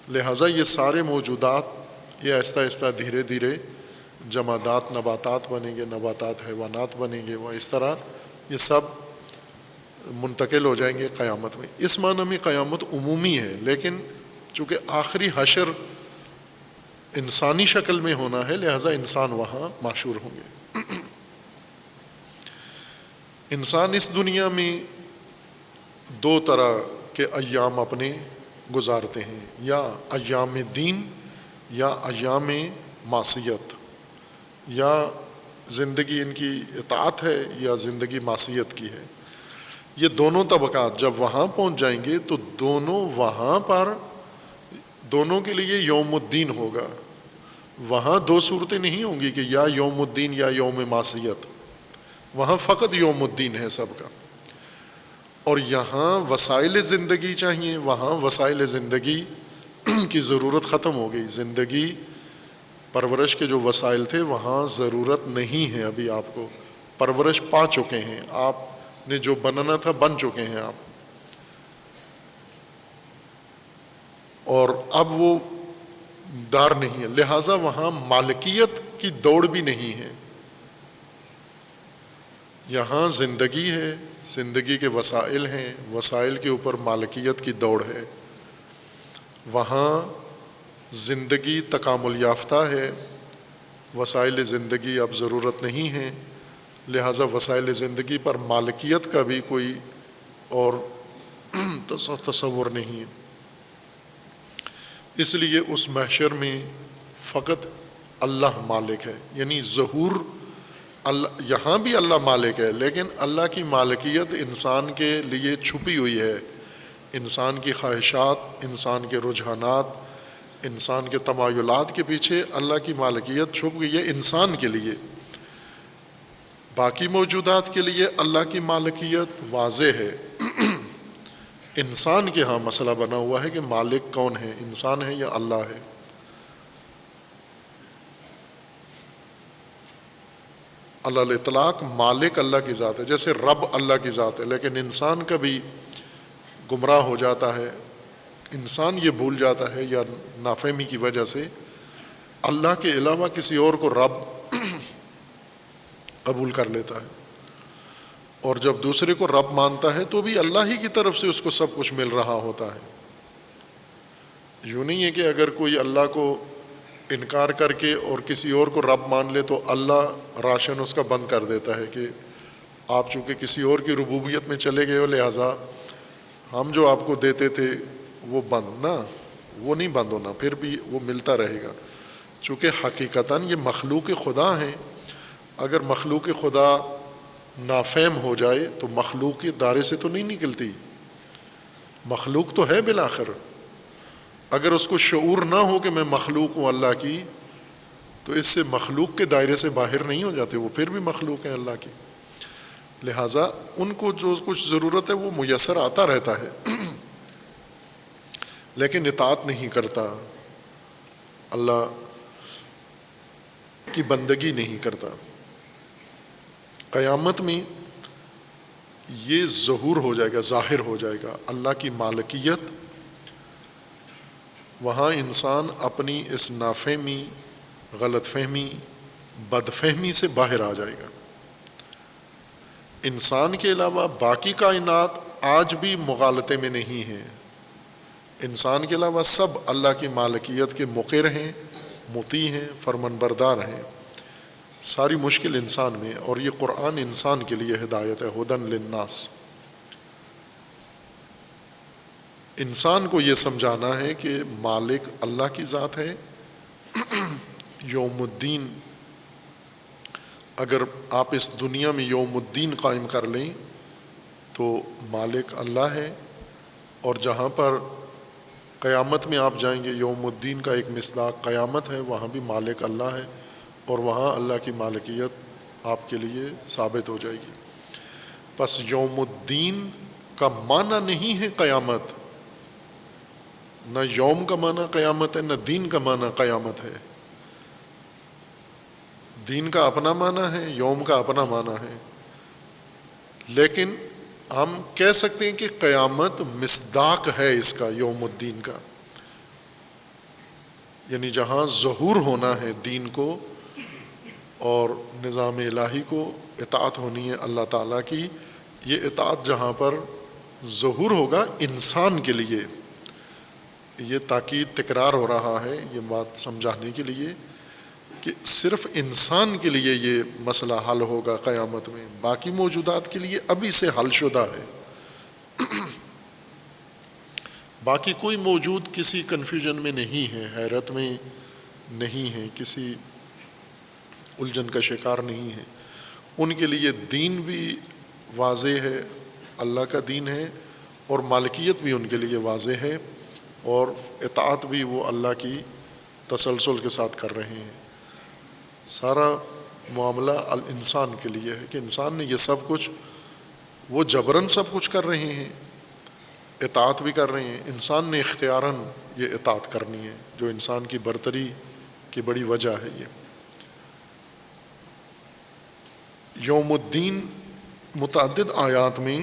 لہٰذا یہ سارے موجودات یہ آہستہ آہستہ دھیرے دھیرے جمادات نباتات بنیں گے، نباتات حیوانات بنیں گے، وہ اس طرح یہ سب منتقل ہو جائیں گے قیامت میں۔ اس معنی میں قیامت عمومی ہے، لیکن چونکہ آخری حشر انسانی شکل میں ہونا ہے، لہٰذا انسان وہاں محشور ہوں گے۔ انسان اس دنیا میں دو طرح کے ایام اپنے گزارتے ہیں، یا ایام دین یا ایام معصیت، یا زندگی ان کی اطاعت ہے یا زندگی معصیت کی ہے۔ یہ دونوں طبقات جب وہاں پہنچ جائیں گے تو دونوں وہاں پر دونوں کے لیے یوم الدین ہوگا۔ وہاں دو صورتیں نہیں ہوں گی کہ یا یوم الدین یا یوم معصیت، وہاں فقط یوم الدین ہے سب کا۔ اور یہاں وسائل زندگی چاہیے، وہاں وسائل زندگی کی ضرورت ختم ہو گئی۔ زندگی پرورش کے جو وسائل تھے وہاں ضرورت نہیں ہے، ابھی آپ کو پرورش پا چکے ہیں، آپ نے جو بننا تھا بن چکے ہیں آپ، اور اب وہ دار نہیں ہے، لہٰذا وہاں مالکیت کی دوڑ بھی نہیں ہے۔ یہاں زندگی ہے، زندگی کے وسائل ہیں، وسائل کے اوپر مالکیت کی دوڑ ہے۔ وہاں زندگی تکامل یافتہ ہے، وسائل زندگی اب ضرورت نہیں ہے، لہٰذا وسائل زندگی پر مالکیت کا بھی کوئی اور تصور نہیں ہے۔ اس لیے اس محشر میں فقط اللہ مالک ہے، یعنی ظہور اللہ، یہاں بھی اللہ مالک ہے، لیکن اللہ کی مالکیت انسان کے لیے چھپی ہوئی ہے۔ انسان کی خواہشات، انسان کے رجحانات، انسان کے تمایلات کے پیچھے اللہ کی مالکیت چھپ گئی ہے انسان کے لیے۔ باقی موجودات کے لیے اللہ کی مالکیت واضح ہے۔ انسان کے ہاں مسئلہ بنا ہوا ہے کہ مالک کون ہے، انسان ہے یا اللہ ہے۔ علی الاطلاق مالک اللہ کی ذات ہے، جیسے رب اللہ کی ذات ہے، لیکن انسان کبھی گمراہ ہو جاتا ہے، انسان یہ بھول جاتا ہے یا نافہمی کی وجہ سے اللہ کے علاوہ کسی اور کو رب قبول کر لیتا ہے، اور جب دوسرے کو رب مانتا ہے تو بھی اللہ ہی کی طرف سے اس کو سب کچھ مل رہا ہوتا ہے۔ یوں نہیں ہے کہ اگر کوئی اللہ کو انکار کر کے اور کسی اور کو رب مان لے تو اللہ راشن اس کا بند کر دیتا ہے کہ آپ چونکہ کسی اور کی ربوبیت میں چلے گئے ہو، لہٰذا ہم جو آپ کو دیتے تھے وہ بند، نہ، وہ نہیں بند ہونا، پھر بھی وہ ملتا رہے گا، چونکہ حقیقتاً یہ مخلوق خدا ہیں۔ اگر مخلوق خدا نافہم ہو جائے تو مخلوق کے دائرے سے تو نہیں نکلتی، مخلوق تو ہے بالآخر۔ اگر اس کو شعور نہ ہو کہ میں مخلوق ہوں اللہ کی، تو اس سے مخلوق کے دائرے سے باہر نہیں ہو جاتے، وہ پھر بھی مخلوق ہیں اللہ کی۔ لہٰذا ان کو جو کچھ ضرورت ہے وہ میسر آتا رہتا ہے، لیکن اطاعت نہیں کرتا، اللہ کی بندگی نہیں کرتا۔ قیامت میں یہ ظہور ہو جائے گا، ظاہر ہو جائے گا اللہ کی مالکیت۔ وہاں انسان اپنی اس نافہمی، غلط فہمی، بد فہمی سے باہر آ جائے گا۔ انسان کے علاوہ باقی کائنات آج بھی مغالطے میں نہیں ہیں، انسان کے علاوہ سب اللہ کی مالکیت کے مقر ہیں، مطیع ہیں، فرمان بردار ہیں۔ ساری مشکل انسان میں، اور یہ قرآن انسان کے لیے ہدایت ہے، ہدن للناس۔ انسان کو یہ سمجھانا ہے کہ مالک اللہ کی ذات ہے۔ یوم الدین، اگر آپ اس دنیا میں یوم الدین قائم کر لیں تو مالک اللہ ہے، اور جہاں پر قیامت میں آپ جائیں گے یوم الدین کا ایک مصداق قیامت ہے، وہاں بھی مالک اللہ ہے، اور وہاں اللہ کی مالکیت آپ کے لیے ثابت ہو جائے گی۔ پس یوم الدین کا معنی نہیں ہے قیامت، نہ یوم کا معنی قیامت ہے، نہ دین کا معنی قیامت ہے۔ دین کا اپنا معنی ہے، یوم کا اپنا معنی ہے، لیکن ہم کہہ سکتے ہیں کہ قیامت مصداق ہے اس کا، یوم الدین کا، یعنی جہاں ظہور ہونا ہے دین کو اور نظام الہی کو، اطاعت ہونی ہے اللہ تعالیٰ کی، یہ اطاعت جہاں پر ظہور ہوگا انسان کے لیے، یہ تاکید تکرار ہو رہا ہے یہ بات سمجھانے کے لیے کہ صرف انسان کے لیے یہ مسئلہ حل ہوگا قیامت میں، باقی موجودات کے لیے ابھی سے حل شدہ ہے۔ باقی کوئی موجود کسی کنفیوژن میں نہیں ہے، حیرت میں نہیں ہے، کسی الجھن کا شکار نہیں ہے، ان کے لیے دین بھی واضح ہے، اللہ کا دین ہے، اور مالکیت بھی ان کے لیے واضح ہے، اور اطاعت بھی وہ اللہ کی تسلسل کے ساتھ کر رہے ہیں۔ سارا معاملہ الانسان کے لیے ہے کہ انسان نے یہ سب کچھ، وہ جبراً سب کچھ کر رہے ہیں، اطاعت بھی کر رہے ہیں، انسان نے اختیاراً یہ اطاعت کرنی ہے، جو انسان کی برتری کی بڑی وجہ ہے۔ یہ یوم الدین متعدد آیات میں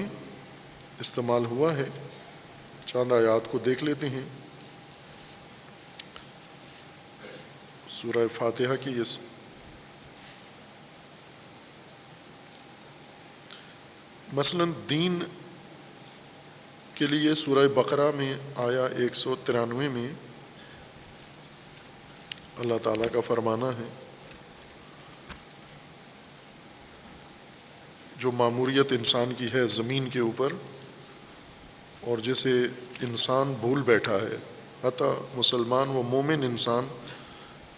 استعمال ہوا ہے، چند آیات کو دیکھ لیتے ہیں۔ سورہ فاتحہ کی اس مثلاً دین کے لیے سورہ بقرہ میں آیا 193 میں اللہ تعالیٰ کا فرمانا ہے، جو ماموریت انسان کی ہے زمین کے اوپر، اور جسے انسان بھول بیٹھا ہے، حتیٰ مسلمان و مومن انسان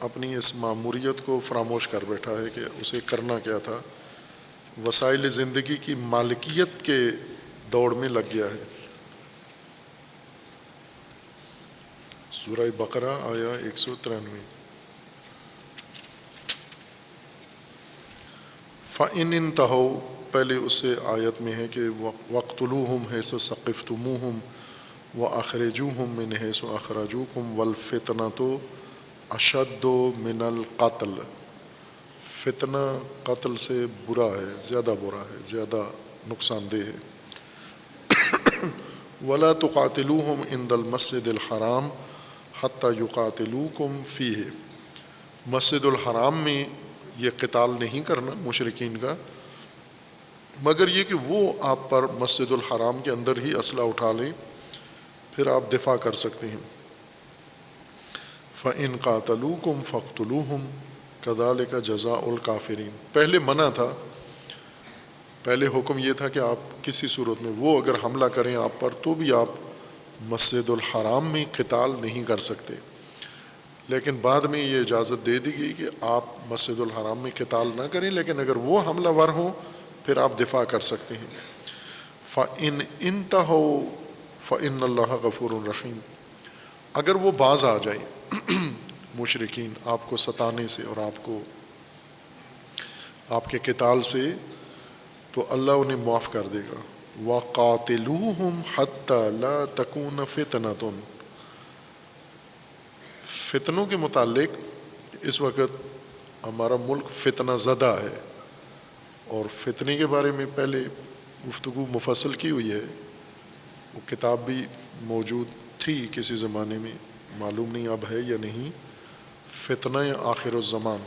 اپنی اس ماموریت کو فراموش کر بیٹھا ہے کہ اسے کرنا کیا تھا، وسائل زندگی کی مالکیت کے دوڑ میں لگ گیا ہے۔ سورہ بقرہ آیا 193۔ فَإِنِ انتہوا، پہلے اس سے آیت میں ہے کہ وَاقْتُلُوهُمْ حَيْثُ ثَقِفْتُمُوهُمْ وَأَخْرِجُوهُمْ مِنْ حَيْثُ أَخْرَجُوكُمْ وَالْفِتْنَةُ أَشَدُّ مِنَ الْقَتْلِ، فتنہ قتل سے برا ہے، زیادہ برا ہے، زیادہ نقصان دہ ہے۔ وَلَا تُقَاتِلُوهُمْ عِنْدَ الْمَسْجِدِ الْحَرَامِ حَتَّى يُقَاتِلُوكُمْ فِيهِ، مسجد الحرام میں یہ قتال نہیں کرنا مشرکین کا، مگر یہ کہ وہ آپ پر مسجد الحرام کے اندر ہی اسلحہ اٹھا لیں، پھر آپ دفاع کر سکتے ہیں۔ فَإِنْ قَاتَلُوكُمْ فَاقْتُلُوهُمْ كَذَلِكَ جَزَاءُ الْكَافِرِينَ، پہلے منع تھا، پہلے حکم یہ تھا کہ آپ کسی صورت میں وہ اگر حملہ کریں آپ پر تو بھی آپ مسجد الحرام میں قتال نہیں کر سکتے، لیکن بعد میں یہ اجازت دے دی گئی کہ آپ مسجد الحرام میں قتال نہ کریں، لیکن اگر وہ حملہ ور ہوں پھر آپ دفاع کر سکتے ہیں۔ فَإِنْ انتہوا فَإِنَّ اللَّهَ غَفُورٌ رَحِيمٌ، اگر وہ باز آ جائیں مشرکین آپ کو ستانے سے اور آپ کے قتال سے، تو اللہ انہیں معاف کر دے گا۔ وَقَاتِلُوهُمْ حَتَّى لَا تَكُونَ فِتْنَةٌ، فتنوں کے متعلق اس وقت ہمارا ملک فتنہ زدہ ہے، اور فتنے کے بارے میں پہلے گفتگو مفصل کی ہوئی ہے، وہ کتاب بھی موجود تھی کسی زمانے میں، معلوم نہیں اب ہے یا نہیں، فتنہ آخر الزمان،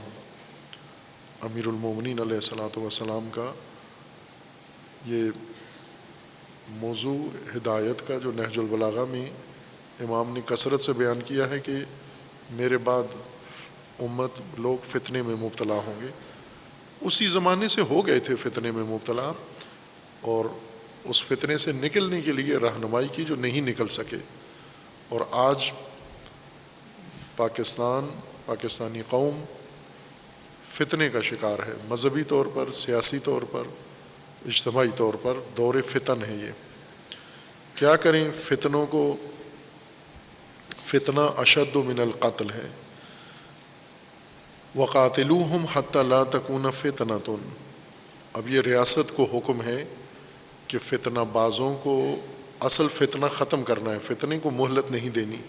امیر المومنین علیہ الصلاۃ والسلام کا یہ موضوع ہدایت کا جو نہج البلاغہ میں امام نے کثرت سے بیان کیا ہے کہ میرے بعد امت لوگ فتنے میں مبتلا ہوں گے، اسی زمانے سے ہو گئے تھے فتنے میں مبتلا، اور اس فتنے سے نکلنے کے لیے رہنمائی کی جو نہیں نکل سکے، اور آج پاکستانی قوم فتنے کا شکار ہے، مذہبی طور پر، سیاسی طور پر، اجتماعی طور پر دور فتن ہے۔ یہ کیا کریں فتنوں کو، فتنہ اشد من القتل ہے۔ وَقَاتِلُوهُمْ حَتَّى لَا تَكُونَ فِتْنَةٌ، اب یہ ریاست کو حکم ہے کہ فتنہ بازوں کو، اصل فتنہ ختم کرنا ہے، فتنے کو مہلت نہیں دینی،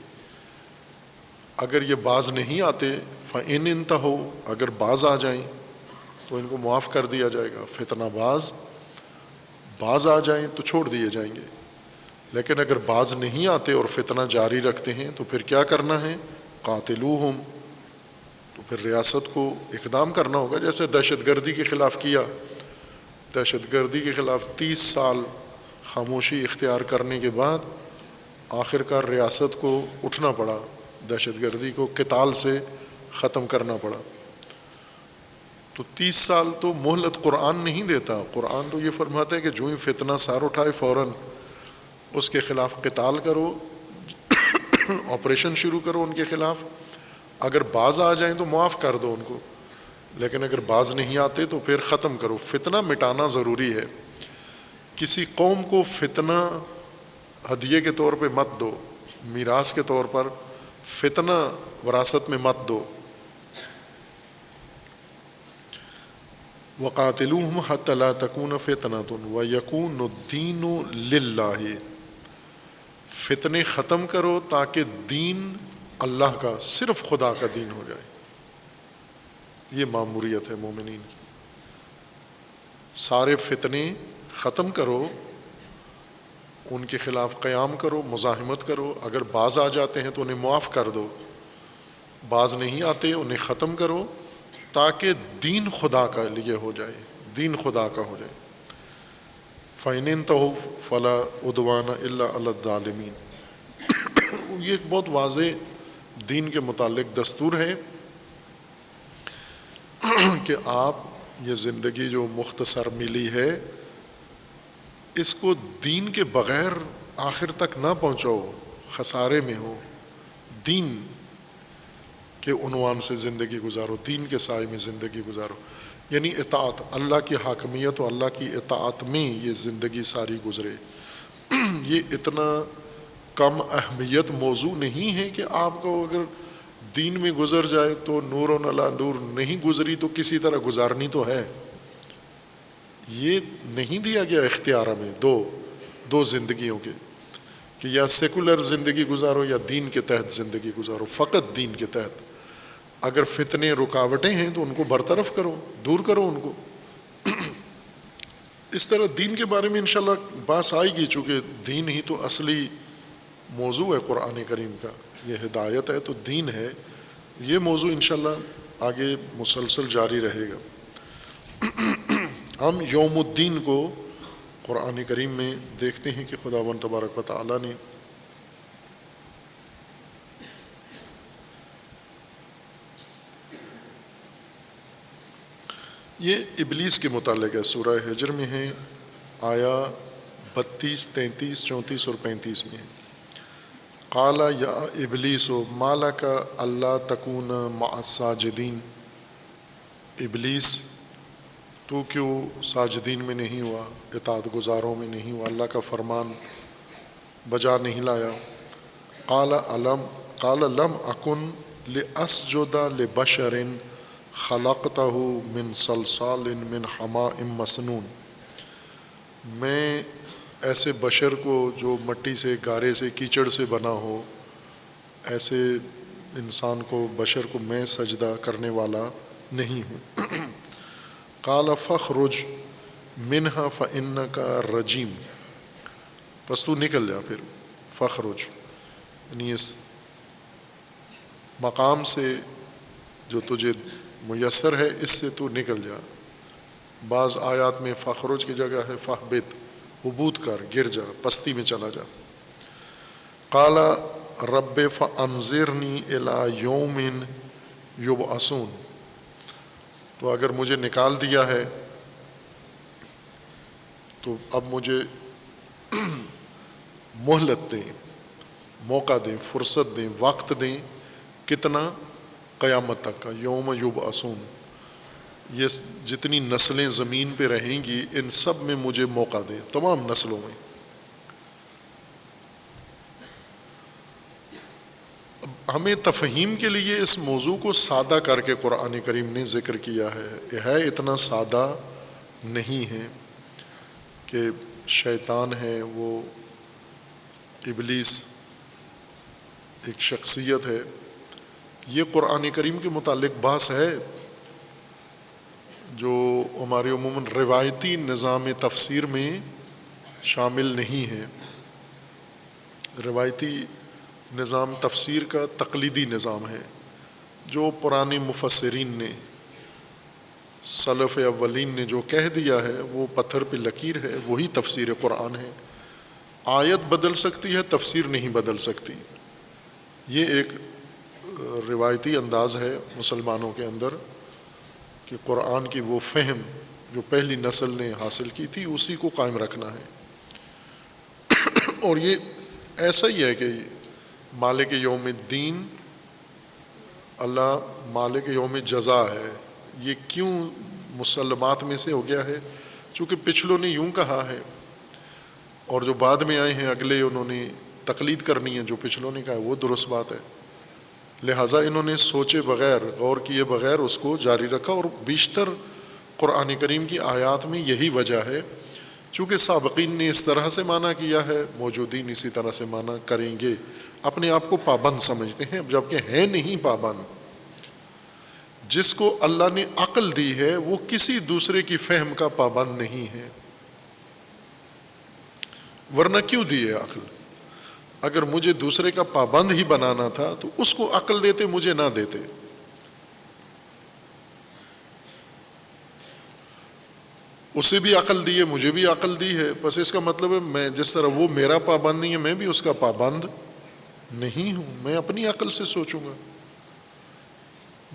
اگر یہ باز نہیں آتے فَإِنْ انْتَهُوا، اگر باز آ جائیں تو ان کو معاف کر دیا جائے گا. فتنہ باز آ جائیں تو چھوڑ دیے جائیں گے. لیکن اگر باز نہیں آتے اور فتنہ جاری رکھتے ہیں تو پھر کیا کرنا ہے؟ قاتلوہم، تو پھر ریاست کو اقدام کرنا ہوگا. جیسے دہشت گردی کے خلاف کیا، دہشت گردی کے خلاف 30 سال خاموشی اختیار کرنے کے بعد آخر کار ریاست کو اٹھنا پڑا، دہشت گردی کو قتال سے ختم کرنا پڑا. تو 30 سال تو مہلت قرآن نہیں دیتا. قرآن تو یہ فرماتا ہے کہ جو ہی فتنہ سار اٹھائے فوراً اس کے خلاف قتال کرو، آپریشن شروع کرو ان کے خلاف. اگر باز آ جائیں تو معاف کر دو ان کو، لیکن اگر باز نہیں آتے تو پھر ختم کرو. فتنہ مٹانا ضروری ہے. کسی قوم کو فتنہ ہدیے کے طور پہ مت دو، میراث کے طور پر فتنہ وراثت میں مت دو. وَقَاتِلُوهُمْ حَتَّى لَا تَكُونَ فِتْنَةٌ وَيَكُونُ الدِّينُ لِلَّهِ، فتنے ختم کرو تاکہ دین اللہ کا، صرف خدا کا دین ہو جائے. یہ ماموریت ہے مومنین کی. سارے فتنے ختم کرو، ان کے خلاف قیام کرو، مزاحمت کرو. اگر باز آ جاتے ہیں تو انہیں معاف کر دو، باز نہیں آتے انہیں ختم کرو تاکہ دین خدا کا لیے ہو جائے، دین خدا کا ہو جائے. فَإِنِ انْتَهُوا فَلَا عُدْوَانَ إِلَّا عَلَى الظَّالِمِينَ. یہ ایک بہت واضح دین کے متعلق دستور ہے کہ آپ یہ زندگی جو مختصر ملی ہے اس کو دین کے بغیر آخر تک نہ پہنچاؤ، خسارے میں ہو. دین کے عنوان سے زندگی گزارو، دین کے سائے میں زندگی گزارو. یعنی اطاعت، اللہ کی حاکمیت و اللہ کی اطاعت میں یہ زندگی ساری گزرے. یہ اتنا کم اہمیت موضوع نہیں ہے کہ آپ کو اگر دین میں گزر جائے تو نور و نلا نور، نہیں گزری تو کسی طرح گزارنی تو ہے. یہ نہیں دیا گیا اختیار ہمیں دو زندگیوں کے کہ یا سیکولر زندگی گزارو یا دین کے تحت زندگی گزارو، فقط دین کے تحت. اگر فتنے رکاوٹیں ہیں تو ان کو برطرف کرو، دور کرو ان کو. اس طرح دین کے بارے میں انشاءاللہ بات آئے گی، چونکہ دین ہی تو اصلی موضوع ہے قرآن کریم کا. یہ ہدایت ہے تو دین ہے. یہ موضوع انشاءاللہ آگے مسلسل جاری رہے گا. ہم یوم الدین کو قرآن کریم میں دیکھتے ہیں کہ خداوند تبارک و تعالیٰ نے یہ ابلیس کے متعلق ہے. سورہ حجر میں ہے، آیا 32، 33، 34 اور 35 میں ہے. قال یا ابلیس ما لک الا تکون مع الساجدین، ابلیس تو کیوں ساجدین میں نہیں ہوا، اطاعت گزاروں میں نہیں ہوا، اللہ کا فرمان بجا نہیں لایا. قال لم اکن لاسجد لبشر خلقتہ من صلصال من حماء مسنون، میں ایسے بشر کو جو مٹی سے، گارے سے، کیچڑ سے بنا ہو، ایسے انسان کو، بشر کو میں سجدہ کرنے والا نہیں ہوں. قال فاخرج منها فإنك رجیم، پس تو نکل جا پھر. فاخرج یعنی اس مقام سے جو تجھے میسر ہے اس سے تو نکل جا. بعض آیات میں فاخرج کی جگہ ہے فاہبط، عبود کر، گر جا، پستی میں چلا جا. قال رب فانظرنی الی یوم یبعثون، تو اگر مجھے نکال دیا ہے تو اب مجھے مہلت دیں، موقع دیں، فرصت دیں، وقت دیں. کتنا؟ قیامت تک کا. یوم یبعثون، یہ جتنی نسلیں زمین پہ رہیں گی ان سب میں مجھے موقع دیں، تمام نسلوں میں. ہمیں تفہیم کے لیے اس موضوع کو سادہ کر کے قرآن کریم نے ذکر کیا ہے. یہ ہے اتنا سادہ نہیں ہے کہ شیطان ہے، وہ ابلیس ایک شخصیت ہے یہ قرآن کریم کے متعلق بحث ہے جو ہمارے عموماً روایتی نظام تفسیر میں شامل نہیں ہے۔ روایتی نظام تفسیر کا تقلیدی نظام ہے جو پرانے مفسرین نے، سلف اولین نے جو کہہ دیا ہے وہ پتھر پہ لکیر ہے، وہی تفسیر قرآن ہے۔ آیت بدل سکتی ہے، تفسیر نہیں بدل سکتی۔ یہ ایک روایتی انداز ہے مسلمانوں کے اندر کہ قرآن کی وہ فہم جو پہلی نسل نے حاصل کی تھی اسی کو قائم رکھنا ہے۔ اور یہ ایسا ہی ہے کہ مالک یوم الدین، اللہ مالک یوم جزا ہے۔ یہ کیوں مسلمات میں سے ہو گیا ہے؟ چونکہ پچھلوں نے یوں کہا ہے، اور جو بعد میں آئے ہیں اگلے انہوں نے تقلید کرنی ہے جو پچھلوں نے کہا ہے، وہ درست بات ہے۔ لہٰذا انہوں نے سوچے بغیر، غور کیے بغیر اس کو جاری رکھا، اور بیشتر قرآن کریم کی آیات میں یہی وجہ ہے۔ چونکہ سابقین نے اس طرح سے معنی کیا ہے، موجودین اسی طرح سے معنی کریں گے۔ اپنے آپ کو پابند سمجھتے ہیں جبکہ ہیں نہیں پابند۔ جس کو اللہ نے عقل دی ہے وہ کسی دوسرے کی فہم کا پابند نہیں ہے، ورنہ کیوں دی ہے عقل؟ اگر مجھے دوسرے کا پابند ہی بنانا تھا تو اس کو عقل دیتے، مجھے نہ دیتے۔ اسے بھی عقل دی ہے، مجھے بھی عقل دی ہے، بس اس کا مطلب ہے میں جس طرح وہ میرا پابند نہیں ہے میں بھی اس کا پابند نہیں ہوں، میں اپنی عقل سے سوچوں گا۔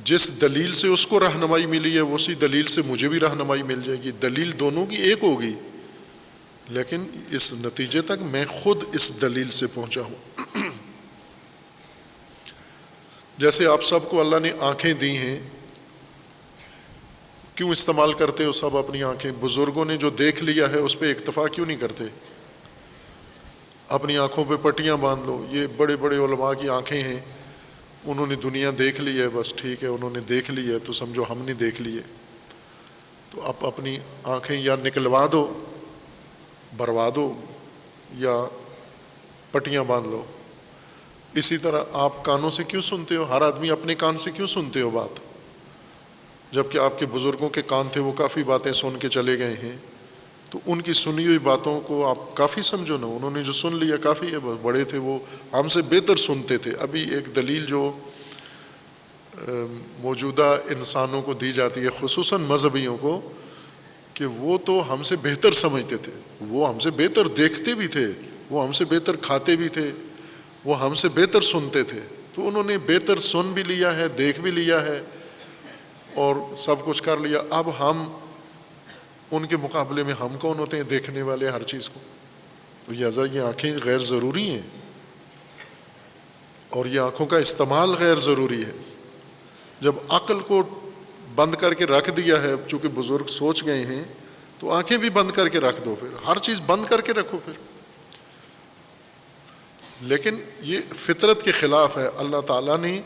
جس دلیل سے اس کو رہنمائی ملی ہے اسی دلیل سے مجھے بھی رہنمائی مل جائے گی، دلیل دونوں کی ایک ہوگی، لیکن اس نتیجے تک میں خود اس دلیل سے پہنچا ہوں۔ جیسے آپ سب کو اللہ نے آنکھیں دی ہیں، کیوں استعمال کرتے ہو سب اپنی آنکھیں؟ بزرگوں نے جو دیکھ لیا ہے اس پہ اکتفا کیوں نہیں کرتے؟ اپنی آنکھوں پہ پٹیاں باندھ لو۔ یہ بڑے بڑے علماء کی آنکھیں ہیں، انہوں نے دنیا دیکھ لی ہے، بس ٹھیک ہے، انہوں نے دیکھ لی ہے تو سمجھو ہم نے دیکھ لی ہے۔ تو آپ اپنی آنکھیں یا نکلوا دو، بھروا دو، یا پٹیاں باندھ لو۔ اسی طرح آپ کانوں سے کیوں سنتے ہو؟ ہر آدمی اپنے کان سے کیوں سنتے ہو بات؟ جبکہ آپ کے بزرگوں کے کان تھے، وہ کافی باتیں سن کے چلے گئے ہیں، تو ان کی سنی ہوئی باتوں کو آپ کافی سمجھو نا، انہوں نے جو سن لیا کافی ہے، بڑے تھے وہ، ہم سے بہتر سنتے تھے۔ ابھی ایک دلیل جو موجودہ انسانوں کو دی جاتی ہے، خصوصاً مذہبیوں کو، کہ وہ تو ہم سے بہتر سمجھتے تھے، وہ ہم سے بہتر دیکھتے بھی تھے، وہ ہم سے بہتر کھاتے بھی تھے، وہ ہم سے بہتر سنتے تھے، تو انہوں نے بہتر سن بھی لیا ہے، دیکھ بھی لیا ہے، اور سب کچھ کر لیا۔ اب ہم ان کے مقابلے میں ہم کون ہوتے ہیں دیکھنے والے ہر چیز کو؟ تو لہٰذا یہ آنکھیں غیر ضروری ہیں، اور یہ آنکھوں کا استعمال غیر ضروری ہے۔ جب عقل کو بند کر کے رکھ دیا ہے، چونکہ بزرگ سوچ گئے ہیں، تو آنکھیں بھی بند کر کے رکھ دو، پھر ہر چیز بند کر کے رکھو پھر۔ لیکن یہ فطرت کے خلاف ہے۔ اللہ تعالیٰ نے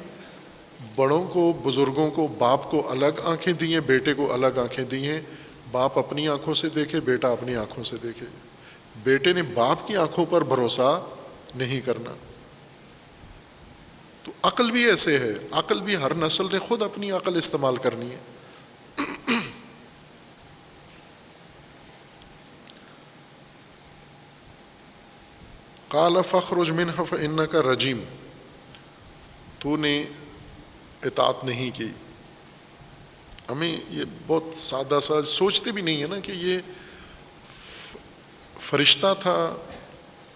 بڑوں کو، بزرگوں کو، باپ کو الگ آنکھیں دی ہیں، بیٹے کو الگ آنکھیں دی ہیں۔ باپ اپنی آنکھوں سے دیکھے، بیٹا اپنی آنکھوں سے دیکھے۔ بیٹے نے باپ کی آنکھوں پر بھروسہ نہیں کرنا۔ تو عقل بھی ایسے ہے، عقل بھی ہر نسل نے خود اپنی عقل استعمال کرنی ہے۔ قال فاخرج منها فإنك رجیم، تو نے اطاعت نہیں کی۔ ہمیں یہ بہت سادہ سا سوچتے بھی نہیں ہے نا کہ یہ فرشتہ تھا،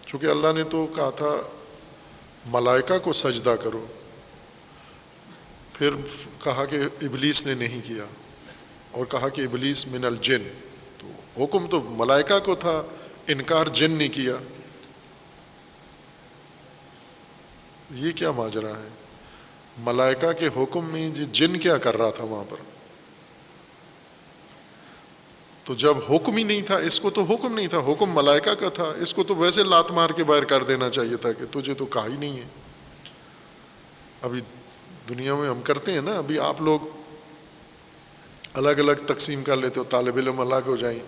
چونکہ اللہ نے تو کہا تھا ملائکہ کو سجدہ کرو، پھر کہا کہ ابلیس نے نہیں کیا، اور کہا کہ ابلیس من الجن، تو حکم تو ملائکہ کو تھا، انکار جن نے کیا۔ یہ کیا ماجرا ہے؟ ملائکہ کے حکم میں جن کیا کر رہا تھا وہاں پر؟ تو جب حکم ہی نہیں تھا، اس کو تو حکم نہیں تھا، حکم ملائکہ کا تھا، اس کو تو ویسے لات مار کے باہر کر دینا چاہیے تھا کہ تجھے تو کہا ہی نہیں ہے۔ ابھی دنیا میں ہم کرتے ہیں نا، ابھی آپ لوگ الگ الگ تقسیم کر لیتے ہو، طالب علم الگ ہو جائیں،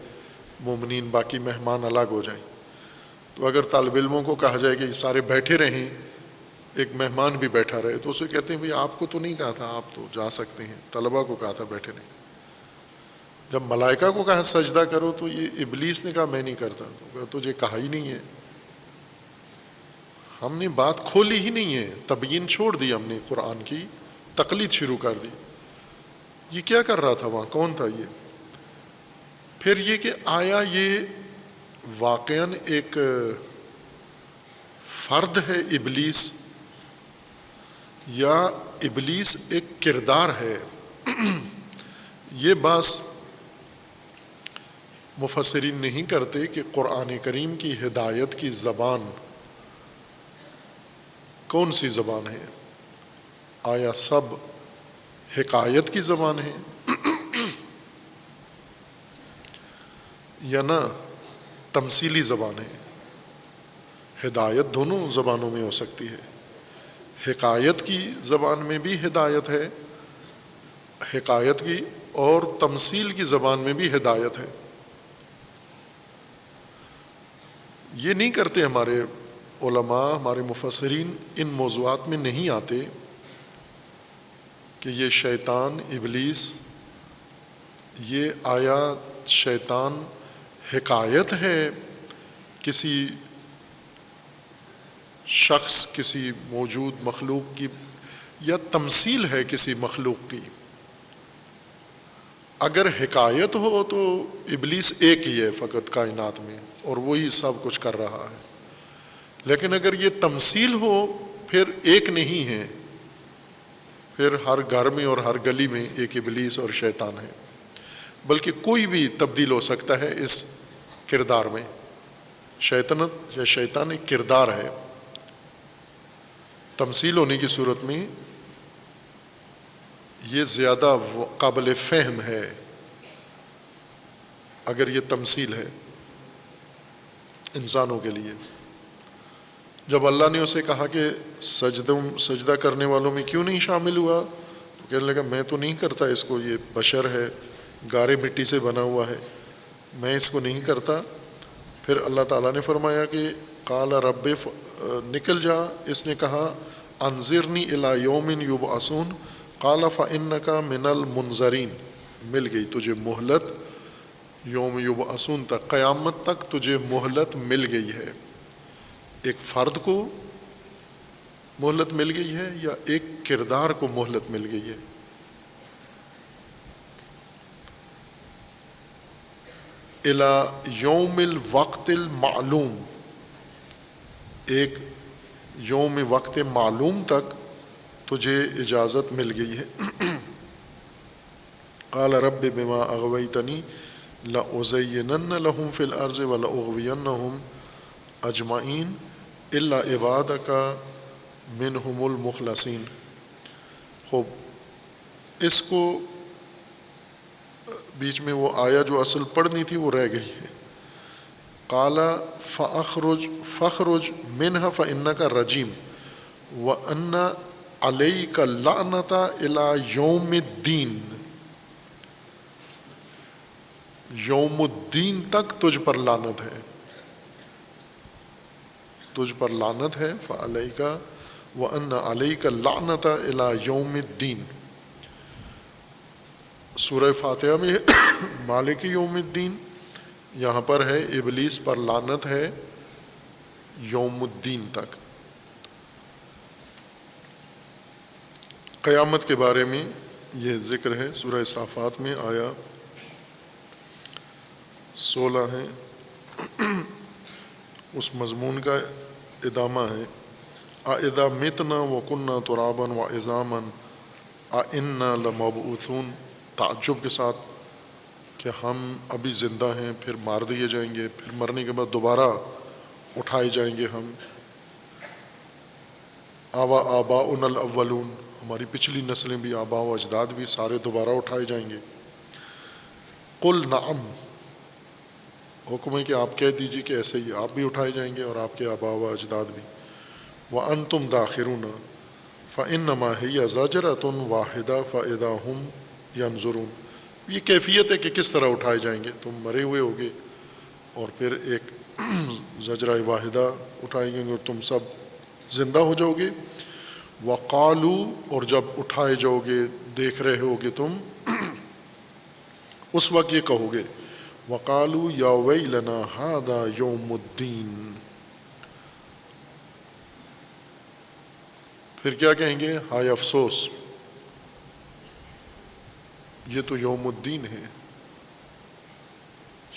مومنین باقی مہمان الگ ہو جائیں۔ تو اگر طالب علموں کو کہا جائے کہ یہ سارے بیٹھے رہیں، ایک مہمان بھی بیٹھا رہے تو اسے کہتے ہیں بھئی آپ کو تو نہیں کہا تھا، آپ تو جا سکتے ہیں، طلبہ کو کہا تھا بیٹھے نہیں۔ جب ملائکہ کو کہا سجدہ کرو تو یہ ابلیس نے کہا میں نہیں کرتا، تو کہا تجھے کہا ہی نہیں ہے، ہم نے بات کھولی ہی نہیں ہے، تبیین چھوڑ دی ہم نے، قرآن کی تقلید شروع کر دی۔ یہ کیا کر رہا تھا وہاں، کون تھا یہ؟ پھر یہ کہ آیا یہ واقعاً ایک فرد ہے ابلیس، یا ابلیس ایک کردار ہے؟ یہ بات مفسرین نہیں کرتے کہ قرآن کریم کی ہدایت کی زبان کون سی زبان ہے؟ آیا سب حکایت کی زبان ہے یا نہ تمثیلی زبان ہے؟ ہدایت دونوں زبانوں میں ہو سکتی ہے، حکایت کی زبان میں بھی ہدایت ہے، حکایت کی اور تمثیل کی زبان میں بھی ہدایت ہے۔ یہ نہیں کرتے ہمارے علماء، ہمارے مفسرین ان موضوعات میں نہیں آتے کہ یہ شیطان ابلیس، یہ آیا شیطان حکایت ہے کسی شخص، کسی موجود مخلوق کی، یا تمثیل ہے کسی مخلوق کی؟ اگر حکایت ہو تو ابلیس ایک ہی ہے فقط کائنات میں، اور وہی سب کچھ کر رہا ہے، لیکن اگر یہ تمثیل ہو پھر ایک نہیں ہے، پھر ہر گھر میں اور ہر گلی میں ایک ابلیس اور شیطان ہے، بلکہ کوئی بھی تبدیل ہو سکتا ہے اس کردار میں۔ شیطنت یا شیطان ایک کردار ہے، تمثیل ہونے کی صورت میں یہ زیادہ قابل فہم ہے اگر یہ تمثیل ہے انسانوں کے لیے۔ جب اللہ نے اسے کہا کہ سجدہ کرنے والوں میں کیوں نہیں شامل ہوا، تو کہنے لگا میں تو نہیں کرتا اس کو، یہ بشر ہے، گارے مٹی سے بنا ہوا ہے، میں اس کو نہیں کرتا۔ پھر اللہ تعالیٰ نے فرمایا کہ قال رب نکل جا، اس نے کہا انظرنی الی یوم یبعثون قال فانک من المنظرین، مل گئی تجھے مہلت یوم یبعثون تک، قیامت تک تجھے مہلت مل گئی ہے۔ ایک فرد کو مہلت مل گئی ہے یا ایک کردار کو مہلت مل گئی ہے؟ الی یوم الوقت المعلوم، ایک یوم وقت معلوم تک تجھے اجازت مل گئی ہے۔ قال رب بما اغویتنی لأزینن لهم فی الارض ولأغوینہم اجمعین الا عبادک منہم المخلصین۔ خوب، اس کو بیچ میں وہ آیا جو اصل پڑھنی تھی وہ رہ گئی ہے۔ قال فاخرج منها فانک رجیم وان علیک اللعنۃ الی یوم الدین، یوم الدین تک تجھ پر لعنت ہے، تجھ پر لعنت ہے، فعلیک وان علیک اللعنۃ الی یوم الدین۔ سورہ فاتحہ میں مالک یوم الدین، یہاں پر ہے ابلیس پر لعنت ہے یوم الدین تک۔ قیامت کے بارے میں یہ ذکر ہے سورہ صافات میں، آیا 16 ہے، اس مضمون کا ادامہ ہے۔ اَإِذَا مِتْنَا وَكُنَّا تُرَابًا وَعِظَامًا أَإِنَّا لَمَبْعُوثُونَ، تعجب کے ساتھ کہ ہم ابھی زندہ ہیں، پھر مار دیے جائیں گے، پھر مرنے کے بعد دوبارہ اٹھائے جائیں گے ہم۔ آبا آباؤنا الاولون، ہماری پچھلی نسلیں بھی، آبا و اجداد بھی سارے دوبارہ اٹھائے جائیں گے۔ قل نعم، حکم ہے کہ آپ کہہ دیجیے کہ ایسے ہی آپ بھی اٹھائے جائیں گے اور آپ کے آبا و اجداد بھی۔ وَأَنْتُمْ دَاخِرُونَ فَإِنَّمَا هِيَ زَجْرَةٌ وَاحِدَةٌ فَإِذَا هُمْ يَنْظُرُونَ۔ یہ کیفیت ہے کہ کس طرح اٹھائے جائیں گے، تم مرے ہوئے ہوگے اور پھر ایک زجرہ واحدہ اٹھائیں گے اور تم سب زندہ ہو جاؤ گے. وقالو، اور جب اٹھائے جاؤ گے دیکھ رہے ہو کہ تم اس وقت یہ کہو گے وقالو یا ویلنا ھذا یوم الدین. پھر کیا کہیں گے؟ ہائے افسوس، یہ تو یوم الدین ہے،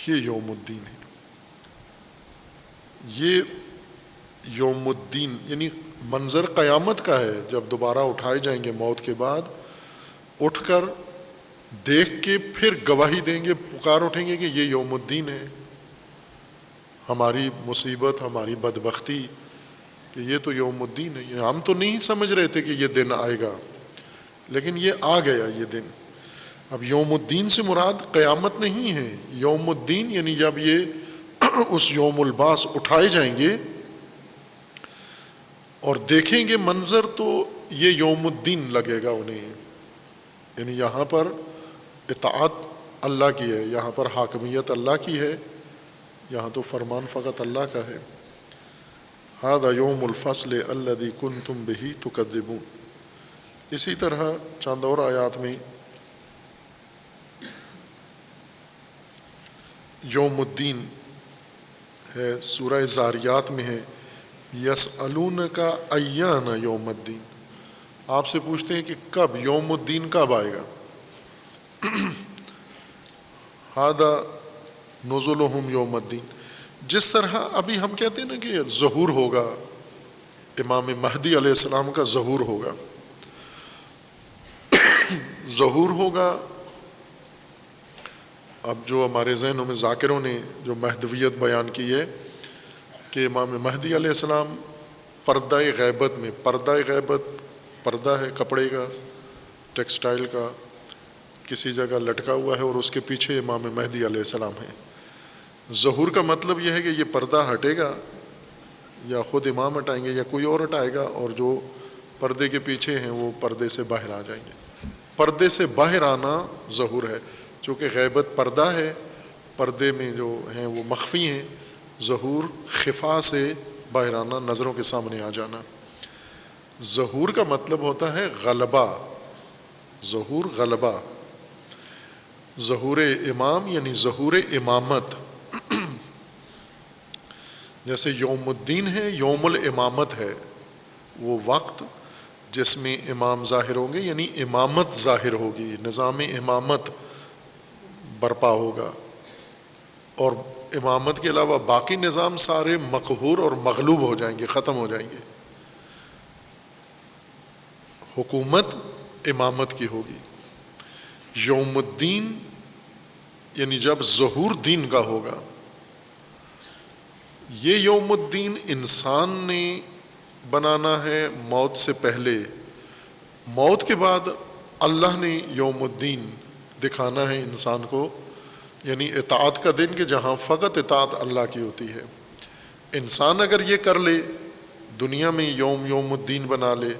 یہ یوم الدین ہے. یہ یوم الدین یعنی منظر قیامت کا ہے، جب دوبارہ اٹھائے جائیں گے موت کے بعد، اٹھ کر دیکھ کے پھر گواہی دیں گے، پکار اٹھیں گے کہ یہ یوم الدین ہے. ہماری مصیبت، ہماری بدبختی کہ یہ تو یوم الدین ہے. ہم تو نہیں سمجھ رہے تھے کہ یہ دن آئے گا، لیکن یہ آ گیا یہ دن. اب یوم الدین سے مراد قیامت نہیں ہے. یوم الدین یعنی جب یہ اس یوم البعث اٹھائے جائیں گے اور دیکھیں گے منظر، تو یہ یوم الدین لگے گا انہیں. یعنی یہاں پر اطاعت اللہ کی ہے، یہاں پر حاکمیت اللہ کی ہے، یہاں تو فرمان فقط اللہ کا ہے. ھذا یوم الفصل الذی کنتم بہ تکذبون. اسی طرح چند اور آیات میں یوم الدین ہے. سورہ زاریات میں ہے یسألونک ایان یوم الدین. آپ سے پوچھتے ہیں کہ کب یوم الدین کب آئے گا. ھذا نزلہم یوم الدین. جس طرح ابھی ہم کہتے ہیں نا کہ ظہور ہوگا، امام مہدی علیہ السلام کا ظہور ہوگا. ظہور ہوگا. اب جو ہمارے ذہنوں میں ذاکروں نے جو مہدویت بیان کی ہے کہ امام مہدی علیہ السلام پردہ غیبت میں، پردہ غیبت پردہ ہے کپڑے کا، ٹیکسٹائل کا، کسی جگہ لٹکا ہوا ہے اور اس کے پیچھے امام مہدی علیہ السلام ہے. ظہور کا مطلب یہ ہے کہ یہ پردہ ہٹے گا، یا خود امام ہٹائیں گے یا کوئی اور ہٹائے گا، اور جو پردے کے پیچھے ہیں وہ پردے سے باہر آ جائیں گے. پردے سے باہر آنا ظہور ہے. چونکہ غیبت پردہ ہے، پردے میں جو ہیں وہ مخفی ہیں. ظہور خفا سے باہر آنا، نظروں کے سامنے آ جانا. ظہور کا مطلب ہوتا ہے غلبہ. ظہور غلبہ. ظہور امام یعنی ظہور امامت. جیسے یوم الدین ہے، یوم الامامت ہے، وہ وقت جس میں امام ظاہر ہوں گے، یعنی امامت ظاہر ہوگی، نظام امامت برپا ہوگا. اور امامت کے علاوہ باقی نظام سارے مقہور اور مغلوب ہو جائیں گے، ختم ہو جائیں گے. حکومت امامت کی ہوگی. یوم الدین یعنی جب ظہور دین کا ہوگا. یہ یوم الدین انسان نے بنانا ہے موت سے پہلے. موت کے بعد اللہ نے یوم الدین دکھانا ہے انسان کو، یعنی اطاعت کا دن، کہ جہاں فقط اطاعت اللہ کی ہوتی ہے. انسان اگر یہ کر لے، دنیا میں یوم الدین بنا لے،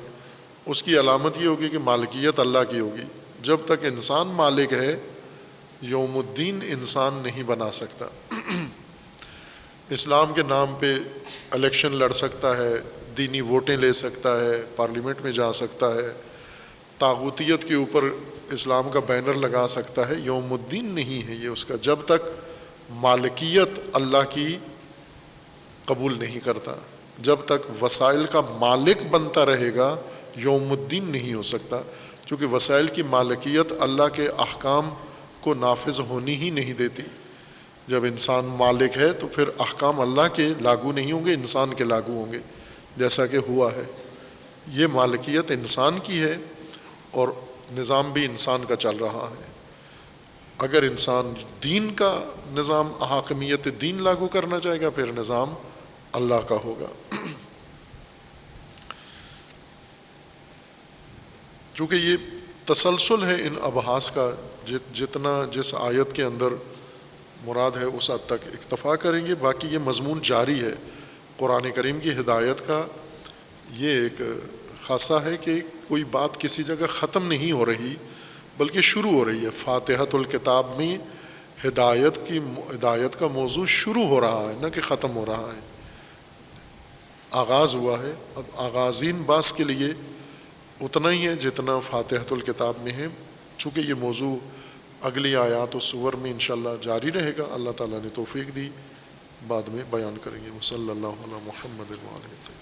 اس کی علامت یہ ہوگی کہ مالکیت اللہ کی ہوگی. جب تک انسان مالک ہے، یوم الدین انسان نہیں بنا سکتا. اسلام کے نام پہ الیکشن لڑ سکتا ہے، دینی ووٹیں لے سکتا ہے، پارلیمنٹ میں جا سکتا ہے، طاغوتیت کے اوپر اسلام کا بینر لگا سکتا ہے. یوم الدین نہیں ہے یہ اس کا، جب تک مالکیت اللہ کی قبول نہیں کرتا. جب تک وسائل کا مالک بنتا رہے گا، یوم الدین نہیں ہو سکتا. چونکہ وسائل کی مالکیت اللہ کے احکام کو نافذ ہونی ہی نہیں دیتی. جب انسان مالک ہے تو پھر احکام اللہ کے لاگو نہیں ہوں گے، انسان کے لاگو ہوں گے، جیسا کہ ہوا ہے. یہ مالکیت انسان کی ہے اور نظام بھی انسان کا چل رہا ہے. اگر انسان دین کا نظام، حاکمیت دین لاگو کرنا چاہے گا، پھر نظام اللہ کا ہوگا. چونکہ یہ تسلسل ہے ان ابحاث کا، جتنا جس آیت کے اندر مراد ہے اس حد تک اکتفا کریں گے. باقی یہ مضمون جاری ہے. قرآن کریم کی ہدایت کا یہ ایک خاصہ ہے کہ کوئی بات کسی جگہ ختم نہیں ہو رہی بلکہ شروع ہو رہی ہے. فاتحۃ الکتاب میں ہدایت کا موضوع شروع ہو رہا ہے، نہ کہ ختم ہو رہا ہے. آغاز ہوا ہے. اب آغازین باس کے لیے اتنا ہی ہے جتنا فاتحۃ الکتاب میں ہے، چونکہ یہ موضوع اگلی آیات و سور میں انشاءاللہ جاری رہے گا. اللہ تعالیٰ نے توفیق دی، بعد میں بیان کریں گے. صلی اللہ علیہ محمد وعلیہ وسلم.